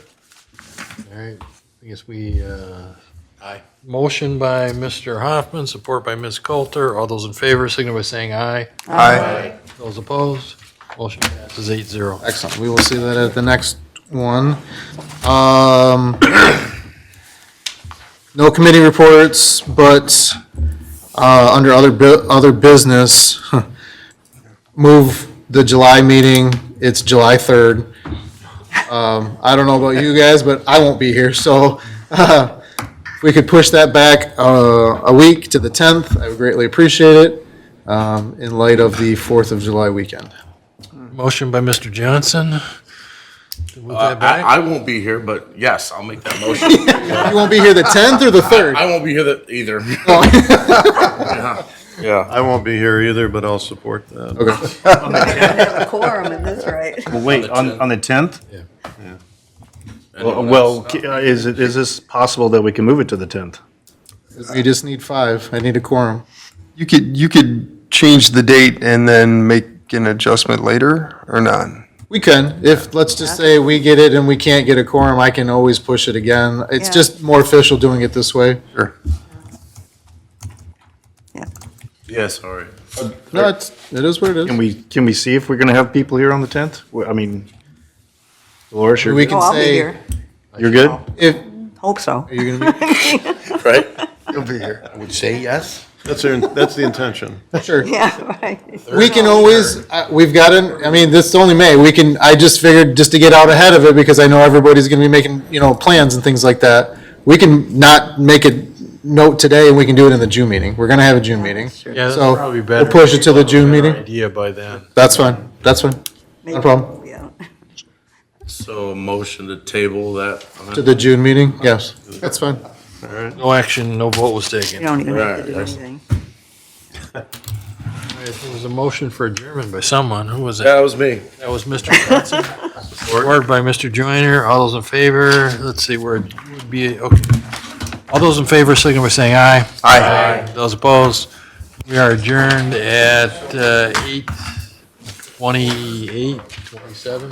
All right, I guess we, aye. Motion by Mr. Hoffman, support by Ms. Coulter. All those in favor, signify by saying aye. Aye. Those opposed, motion passes 8-0. Excellent. We will see that at the next one. No committee reports, but under other business, move the July meeting. It's July 3rd. I don't know about you guys, but I won't be here, so if we could push that back a week to the 10th, I would greatly appreciate it in light of the 4th of July weekend. Motion by Mr. Johnson. To move that back. I won't be here, but yes, I'll make that motion. You won't be here the 10th or the 3rd? I won't be here either. Yeah. I won't be here either, but I'll support that. Okay. A quorum in this, right? Well, wait, on the 10th? Yeah. Well, is this possible that we can move it to the 10th? We just need 5. I need a quorum. You could change the date and then make an adjustment later, or not? We can. If, let's just say we get it and we can't get a quorum, I can always push it again. It's Yeah. just more official doing it this way. Sure. Yeah, sorry. No, it is what it Can is. we see if we're gonna have people here on the 10th? I mean, Dolores, We you're, can Oh, I'll be say, here. you're good? if, Hope so. are you gonna be? Right? You'll be here. I would say yes. That's the intention. Sure. Yeah, right. We can always, we've got this is only May. I just figured just to get out ahead of it because I know everybody's gonna be making, plans and things like that. We can not make a note today and we can do it in the June meeting. We're gonna have a June meeting. Yeah, that's So, probably better. we'll push it to the June meeting. Idea by then. That's fine. No problem. Yeah. So a motion to table that. To the June meeting? Yes, that's fine. No action, no vote was You taken. don't even have to Right, do that's- anything. All right, there was a motion for adjournment by someone. Who was Yeah, it? that was me. That was Mr. Johnson. Support by Mr. Joyner. All those in favor, let's see, where it would be, okay. All those in favor, signal by saying aye. Aye. Those opposed, we are adjourned at 8:28, 27.